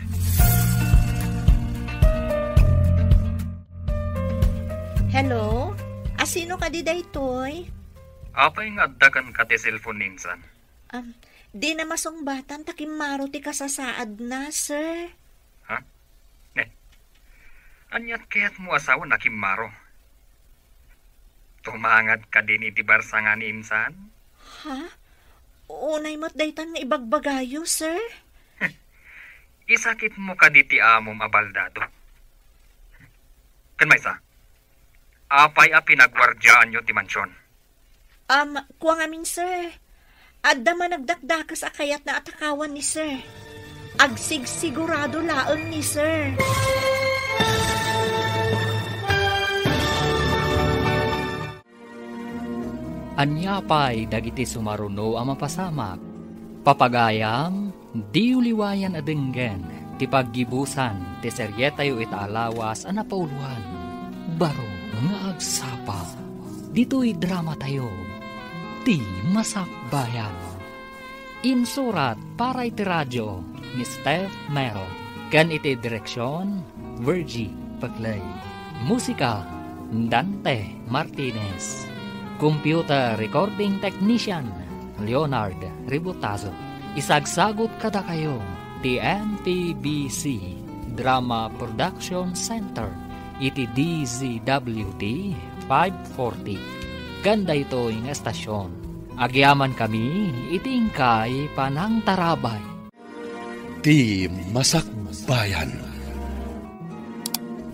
Speaker 3: Hello? Asino ka di daytoy?
Speaker 2: Apay nga addakan ka ti cellphone ninsan.
Speaker 3: Di na masungbatan takimaro ti kasasaad na, sir.
Speaker 2: Ha? Ne.
Speaker 10: Anyat kaya't mo asawa na Kimaro. Tumangad ka din iti barsangan insan?
Speaker 3: Ha? Unay mo't daytan nga ibagbagayo, sir.
Speaker 10: Isakit mo ka diti amom abaldado. Kanmaysa, apay a pinagwardyaan nyo ti mansyon.
Speaker 3: Kuwang amin, sir. Adda man nagdakdakas akayat na atakawan ni sir. Agsigsigurado laeng ni sir.
Speaker 2: Anyapay dagiti sumaruno ang mapasamak. Papagayam, di uliwayan adenggen, ti paggibusan, ti seryetayo itaalawas ang napauluhan. Baro nga agsapa, dito'y drama tayo, ti masakbayan. Insurat para iti radyo, ni Steph Mero, kan iti direksyon, Virgie Paglay. Musika, Dante Martinez. Computer Recording Technician, Leonard Ributazo. Isagsagot kada kayo, ti NTBC Drama Production Center, iti DZWT 540. Ganda ito yung estasyon. Agyaman kami, itingkay panang tarabay.
Speaker 1: Ti Masakbayan.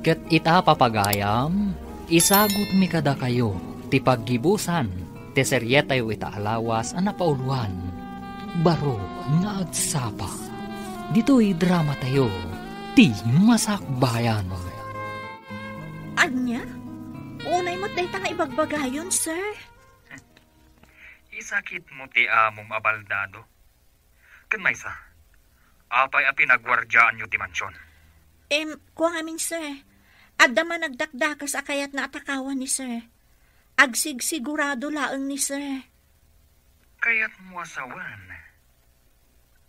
Speaker 2: Ket ita papagayam, isagot mi kada kayo, ti paggibusan, ti seryetayo itaalawas ang napauluan. Baro nga agsapa. Dito'y drama tayo, ti Masakbayan.
Speaker 3: Anya? Unay mo't daytan nga ibagbagayon, sir.
Speaker 10: Isakit mo ti amom abaldado. Kanmaysa, apay a pinagwardyaan nyo ti mansyon.
Speaker 3: Kuwang amin, sir. Adda man nagdakdakas akayat na atakawan ni sir. Agsigsigurado laeng ni sir.
Speaker 10: Kaya't mo asawan.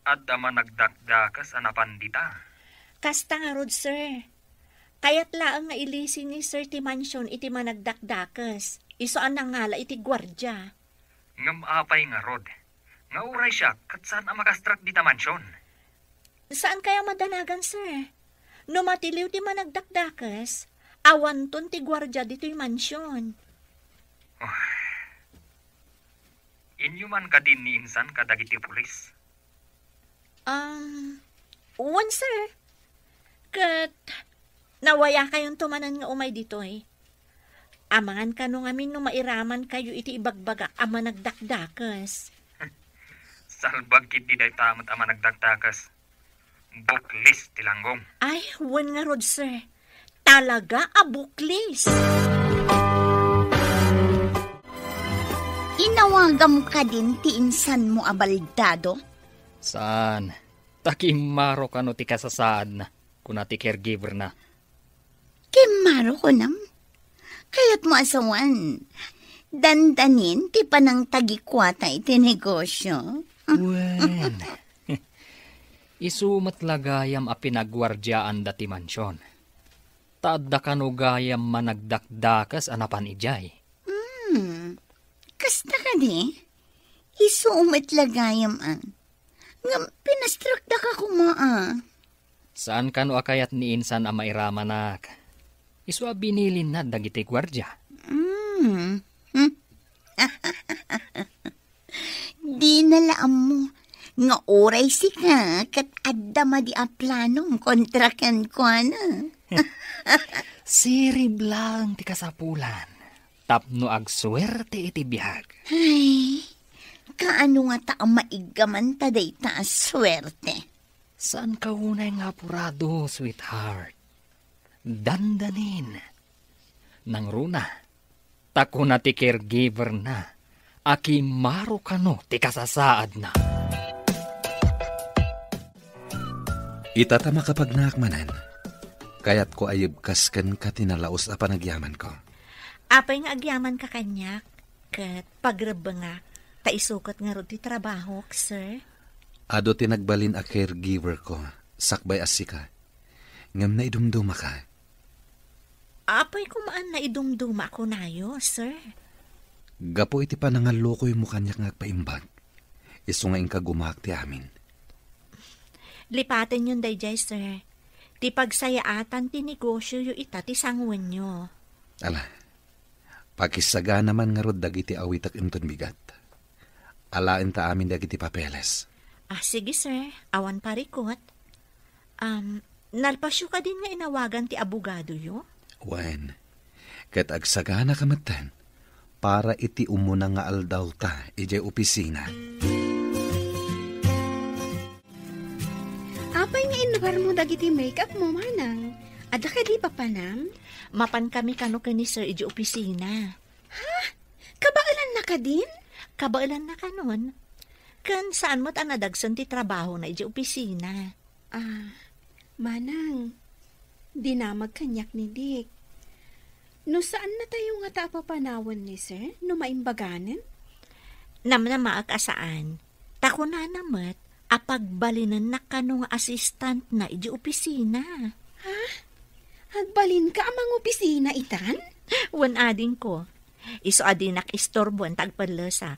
Speaker 10: Adda man nagdakdakas a napandita.
Speaker 3: Kasta nga rod, sir. Kaya't laeng nga ilising ni sir ti mansyon iti managdakdakas. Isoan na ngala iti gwardya.
Speaker 10: Ngam apay nga rod. Nga uray siya, kat saan ang makastrak di ta mansyon?
Speaker 3: Saan kaya madanagan, sir? No matiliw ti managdakdakas, awan ton ti gwardya dito'y mansyon.
Speaker 10: Inyo man ka din ni insan kadagiti pulis?
Speaker 3: Uwan, sir. Kat, nawaya kayong tumanan nga umay dito'y. Amangan ka nung amin no mairaman kayo iti ibagbaga ama nagdakdakas.
Speaker 10: Salbag kit di day tamat ama nagdakdakas. Buklis tilanggong.
Speaker 3: Ay, huwan nga rod, sir. Talaga a buklis.
Speaker 6: Inawagam ka din ti insan mo abaldado?
Speaker 2: Saan? Takimaro ka no ti kasasaad na, kuna ti caregiver na.
Speaker 6: Kimaro ko nam? Kaya't mo asawan, dandanin ti panang tagikwata iti negosyo.
Speaker 2: Wen, isumat lagayam a pinagwardyaan dati mansyon. Taadda kanugayam managdakdakas anapan ijay.
Speaker 6: Kasta ka di? Isumat lagayam an. Nga pinastrak da ka kumaa.
Speaker 2: Saan kano akayat ni insan a mairamanak? Isu a binilin na dagiti gwardya.
Speaker 6: Di nalaam mo. Nga oray si ka, kat adda ma di a planong kontrakan ko na.
Speaker 2: Sirib lang ti kasapulan. Tapno agswerte iti biyag.
Speaker 6: Ay, kaano nga ta ang maigaman ta day ta swerte?
Speaker 2: Saan ka unay nga apurado, sweetheart? Dandanin. Nang runa, tako na ti caregiver na, akimaro ka no ti kasasaad na.
Speaker 1: Itatama kapag nakmanan, kaya't ko ayibkas kan ka tinalaos a panagyaman ko.
Speaker 3: Apay nga agyaman ka kanyak, kat pagraba nga, taisukot nga rod ti trabaho, sir.
Speaker 1: Ado tinagbalin a caregiver ko, sakbay asika, ngam na idumduma ka.
Speaker 3: Apay kumaan na idumduma ko nayo, sir.
Speaker 1: Gapo iti panangalokoy mo kanyak nga paimbag, iso nga inka gumak ti amin.
Speaker 3: Lipatin yun day, sir. Ti pagsayaatan ti negosyo yu ita ti sangwan nyo.
Speaker 1: Ala, pakisaga naman nga rod dagiti awitak inton bigat. Alain ta amin dagiti papeles.
Speaker 3: Sige sir, awan parikot. Nalpasyo ka din nga inawagan ti abogado yu?
Speaker 1: Wen, ket agsagana kamatan, para iti umuna nga aldaw ta, ije opisina.
Speaker 4: Apay nga inlugar mo dagiti makeup mo, manang. Ada ka di papanam?
Speaker 3: Mapan kami kano ni sir ije opisina.
Speaker 4: Ha? Kabailan na ka din?
Speaker 3: Kabailan na kanon. Kan saan mo't ang nadagsan ti trabaho na ije opisina?
Speaker 4: Manang, dinamag kanyak ni Dick. No saan na tayo nga tapapanawan ni sir? No maimbaganan?
Speaker 3: Namnamaak asaan. Tako na namat, apagbalinan na kanong assistant na iji opisina.
Speaker 4: Ha? Agbalin ka amang opisina itan?
Speaker 3: Wan ading ko. Iso adinak istorbuan tagpadlasak.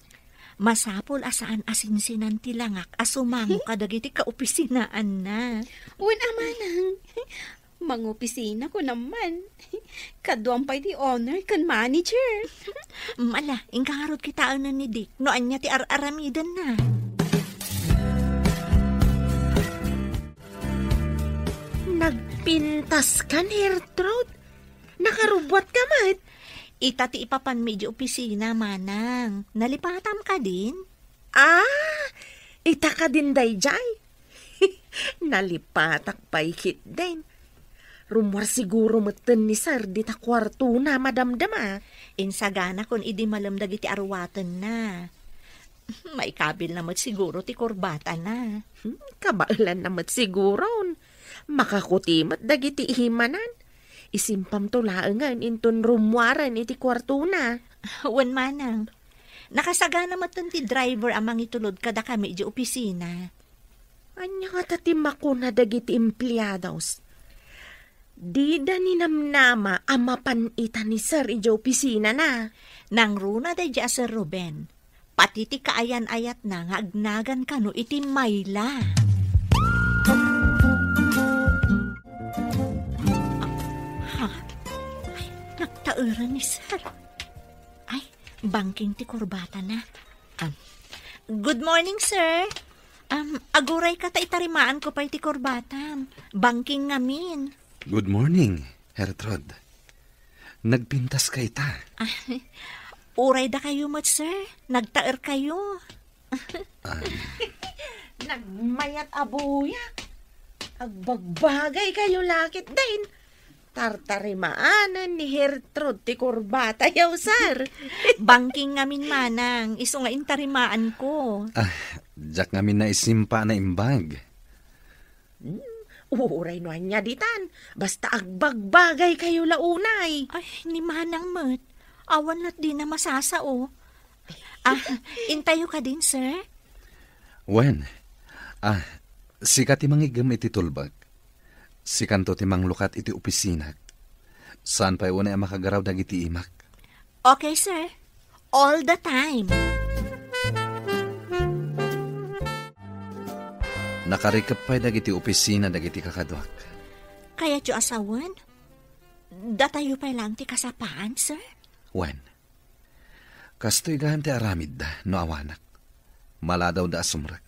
Speaker 3: Masapol asaan asinsinan tilangak asumango kadagiti ka opisinaan na.
Speaker 4: Wan amanang. Mangopisina ko naman. Kaduang pa'y di owner kan manager.
Speaker 3: Mala, ingkarot kitaan na ni Dick. Noan niya ti aramidan na.
Speaker 5: Nagpintas ka, Gertrude. Nakarubot ka, mat.
Speaker 3: Ita ti ipapan medyo opisina, manang. Nalipatam ka din?
Speaker 5: Ita ka din, dayjay. Nalipatak pa'y hit din. Rumor siguro matan ni sir di ta kwarto na madamdama.
Speaker 3: Insagana kun idi malamdag iti arwatan na. Maikabil namat siguro ti kurbata na.
Speaker 5: Kabailan namat siguro. Makakutimat dagiti ihimanan. Isimpam tulaangan inton rumwaran iti kwarto na.
Speaker 3: Wan manang. Nakasagana matan ti driver amang itulod kada kami iti opisina.
Speaker 5: Anya nga tatimako na dagiti emplyados. Di da ni namnama amapan ita ni sir iti opisina na.
Speaker 3: Nang runa da dya Sir Ruben. Pati ti kaayan-ayat na nga agnagan kano iti mayla. Nagtauran ni sir. Ay, banking ti kurbata na. Good morning, sir. Aguray ka ta itarimaan ko pa iti kurbata. Banking ngamin.
Speaker 1: Good morning, Gertrude. Nagpintas ka ita.
Speaker 3: Uray da kayo mat, sir. Nagtaer kayo.
Speaker 5: Nagmayat abuya. Agbagbagay kayo lakit din. Tartarimaanan ni Gertrude ti kurbata yaw, sir.
Speaker 3: Banking ngamin manang. Iso nga intarimaan ko.
Speaker 1: Diyak ngamin na isimpa na imbag.
Speaker 5: Uray no niya ditan. Basta agbagbagay kayo launay.
Speaker 3: Ay, ni manang mat. Awan lat di na masasao. Intayo ka din, sir?
Speaker 1: Wen, sikat imang igam iti tulbag. Sikanto timang lukat iti opisina. Saan pa iwan ay makagaraw dagiti imak?
Speaker 3: Okay, sir. All the time.
Speaker 1: Nakarikap pa'y dagiti opisina dagiti kakadwak.
Speaker 3: Kaya tiyo asawan? Datayo pa lang ti kasapaan, sir?
Speaker 1: Wen, kastoy gahan ti aramid da, no awanak. Maladaw da asumrak.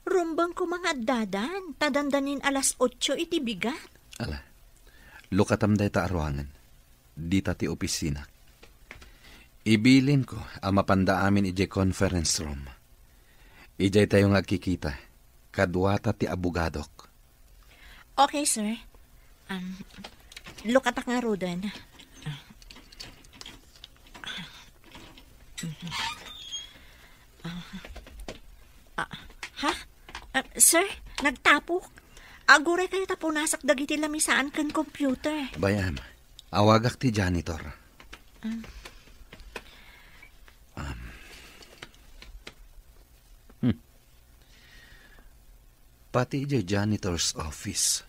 Speaker 3: Rumbang ko mga dadan, tadandanin alas 8 iti bigat.
Speaker 1: Ala, lukatam day ta arwangan. Dita ti opisina. Ibilin ko ang mapanda amin ije conference room. Ijay tayo nga kikita. Kadwata ti abogadok.
Speaker 3: Okay, sir. Lukatak nga rodan. Sir, nagtapok. Aguray kayo tapunasak dagiti lamisaan kan computer.
Speaker 1: Bayam, awagak ti janitor. Pati iti janitor's office.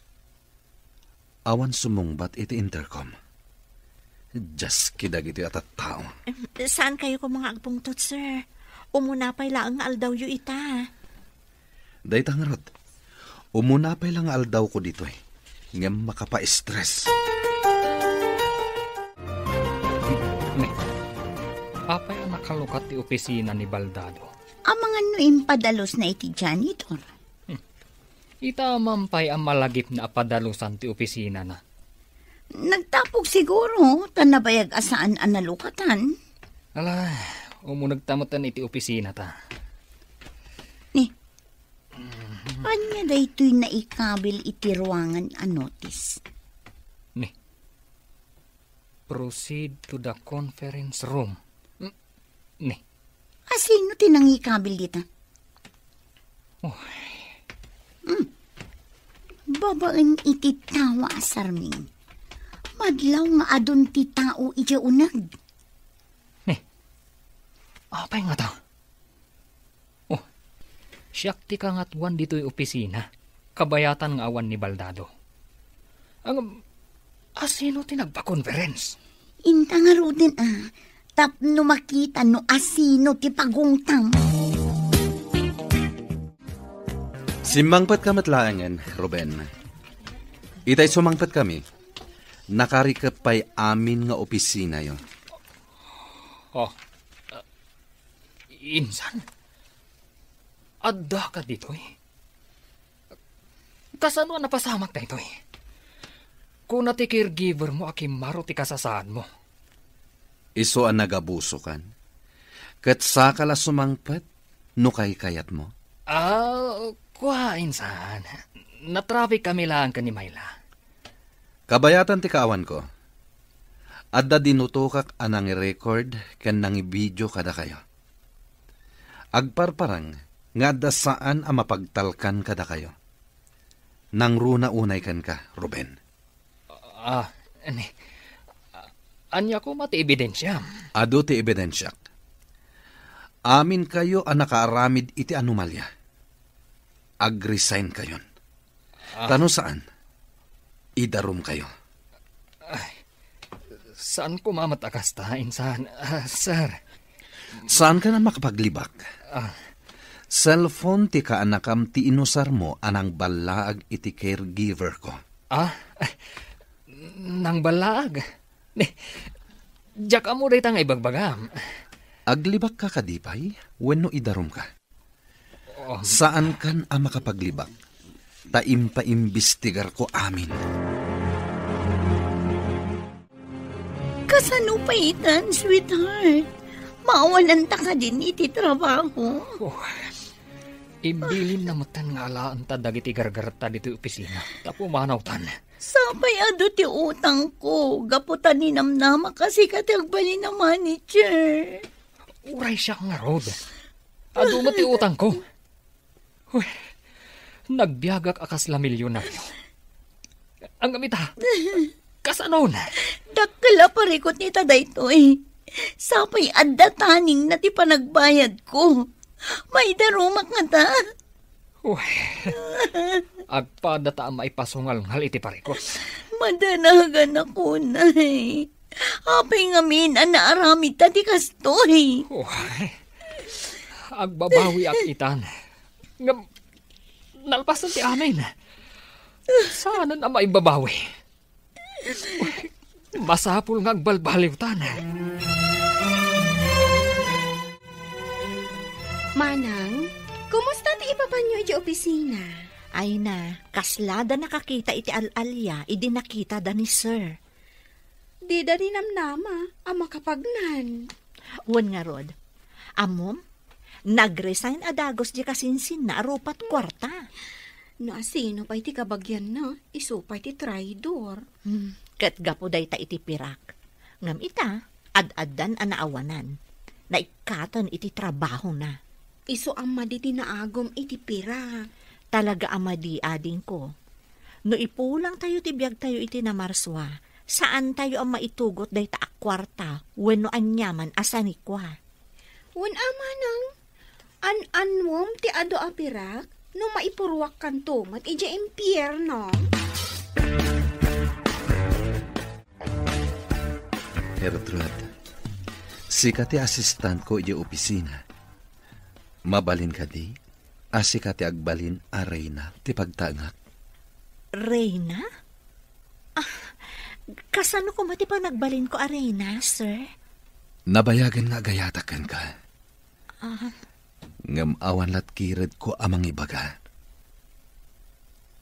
Speaker 1: Awan sumungbat iti intercom. Just kidag iti atat tao.
Speaker 3: Saan kayo ko mga agpungtot, sir? Umunapay lang ang aldaw yu ita.
Speaker 1: Day tangarod. Umunapay lang aldaw ko dito eh. nga makapa-stress.
Speaker 2: Apay ang nakalukat ti opisina ni Baldado.
Speaker 6: Ang mga impadalos na iti janitor.
Speaker 2: Ita mampay ang malagip na apadalusan ti opisina na.
Speaker 6: Nagtapog siguro, tanabayag asaan ang nalukatan.
Speaker 2: Ala, umunagtamutan iti opisina ta.
Speaker 6: Ni, anya da ito'y naikabil iti ruangan a notice.
Speaker 2: Ni, proceed to the conference room. Ni.
Speaker 6: Sino tinangikabil dita? Babaan iti tawa asarming. Madlaw nga adon ti tao iti unag.
Speaker 2: Apay nga ta? Siyak ti ka nga't wan dito'y opisina. Kabayatan nga awan ni Baldado. Asino ti nagpa-conference?
Speaker 6: Inta nga rudin tapno makita no asino ti pagungtang.
Speaker 1: Simangpat ka matlaangan, Ruben. Itay sumangpat kami. Nakarikap pa'y amin nga opisina yo.
Speaker 2: Insan? Adda ka dito'y? Kasano ang napasamak na ito'y? Kung na ti caregiver mo, akim maro ti kasasaan mo.
Speaker 1: Iso ang nagabuso kan. Kat sakala sumangpat, no kay kayat mo.
Speaker 2: Insan. Na-traffic kami lang ka ni Mayla.
Speaker 1: Kabayatan ti kaawan ko. Adda dinutukak anang i-record ken nang i-video kada kayo. Agparparang nga adda saan ang mapagtalkan kada kayo. Nang runa unay kan ka, Ruben.
Speaker 2: Anya ko mati ebidensya.
Speaker 1: Ado ti ebidensyak. Amin kayo ang nakaaramid iti anomalya. Ag-resign kayon. Tano saan? Idarum kayo.
Speaker 2: Saan ko mamatakas ta, insan? Sir.
Speaker 1: Saan ka na makapaglibak? Cellphone ti kaanakam ti inusar mo anang balaag iti caregiver ko.
Speaker 2: Nang balaag? Diyak amo rin tang ibagbagam.
Speaker 1: Aglibak ka kadipay, wenno idarum ka. Saan kan ang makapaglibak? Taim-paimbestigar ko amin.
Speaker 6: Kasano pa itan, sweetheart? Maawalan ta ka din iti trabaho.
Speaker 2: Ibilin na matan nga alaan ta dagiti gargarta dito opisina. Tapo manaw tan.
Speaker 6: Sapay ado ti utang ko. Gaputan ni namnama kasi katagbali na manager.
Speaker 2: Uray siya nga rod. Ado mo ti utang ko. Nagbiagak akas la milyonaryo. Ang gamita. Kasanon?
Speaker 6: Dakla parikot ni taday to Sapay adda taning na ti panagbayad ko. May darumak nga ta.
Speaker 2: Agpadata ang maipasungal ngal iti parikot.
Speaker 6: Madanagan ako na Apay nga min ang naaramid ta ti kastoy.
Speaker 2: Agbabawi ak itan. Nalpasan ti amin. Sana na maibabawi. Masapul nga agbalbaliw tan.
Speaker 4: Manang, kumusta ti ipapanyo iti opisina?
Speaker 3: Ay na, kaslada nakakita iti alalya, idi nakita da ni sir.
Speaker 4: Di da rin namnama, ang makapagnan.
Speaker 3: Wan nga rod, amom, nag-resign adagos di kasinsin na arupat kwarta.
Speaker 4: No asino pa iti kabagyan na, iso pa iti traidor.
Speaker 3: Kat gapo day ta iti pirak. Ngam ita, ad-addan anaawanan. Naikatan iti trabaho na.
Speaker 4: Iso ang maditi na agom iti pira.
Speaker 3: Talaga amadi ading ko. No ipulang tayo ti biyag tayo iti na marswa, saan tayo ang maitugot day ta akwarta, wenno anyaman asanikwa.
Speaker 4: Wen amanang, an-anwom ti ado a pirak, no maipurwak kanto, mat ija impyerno.
Speaker 1: Gertrude, sika ti assistant ko iti opisina. Mabalin ka di, asika ti agbalin a Reyna ti pagtangak.
Speaker 3: Reyna? Kasano ko mati pa nagbalin ko arena, sir?
Speaker 1: Nabayagan nga gayatakan ka.
Speaker 3: Ah,
Speaker 1: Ngam awan lat kirid ko amang ibaga.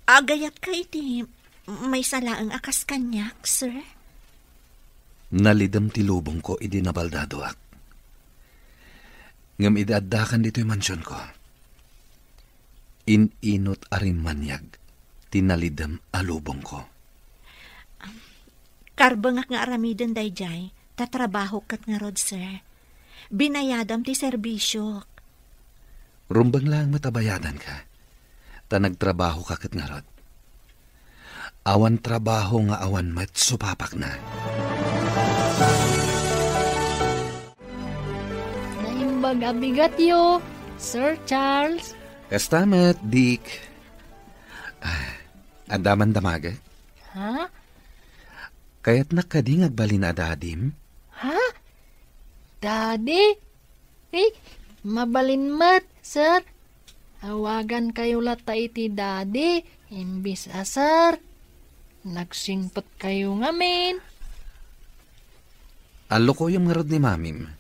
Speaker 3: agayat ka iti may salaang akas kanyak, sir?
Speaker 1: Nalidam ti lubong ko idi nabaldado ak. Ngam idaddakan dito'y mansyon ko. Ininot arin manyag, tinalidam alubong ko.
Speaker 3: Karbangak nga aramiden dayjay, tatrabaho kat nga rod, sir. Binayadam ti serbisyo.
Speaker 1: Rumbang lang matabayadan ka. Ta nagtrabaho ka kat nga rod. Awan trabaho nga awan mat supapak na.
Speaker 8: Naimbag abigat yo, Sir Charles.
Speaker 1: Kastamat, Dick. Adaman damaga.
Speaker 8: Ha?
Speaker 1: Kaya't nakading agbalin adadim.
Speaker 8: Ha? Daddy? Eh, mabalin mat, sir. Awagan kayo lata iti daddy. Imbis sir. Nagsingpot kayo ngamin.
Speaker 1: Alo ko yung ngarod ni mamim.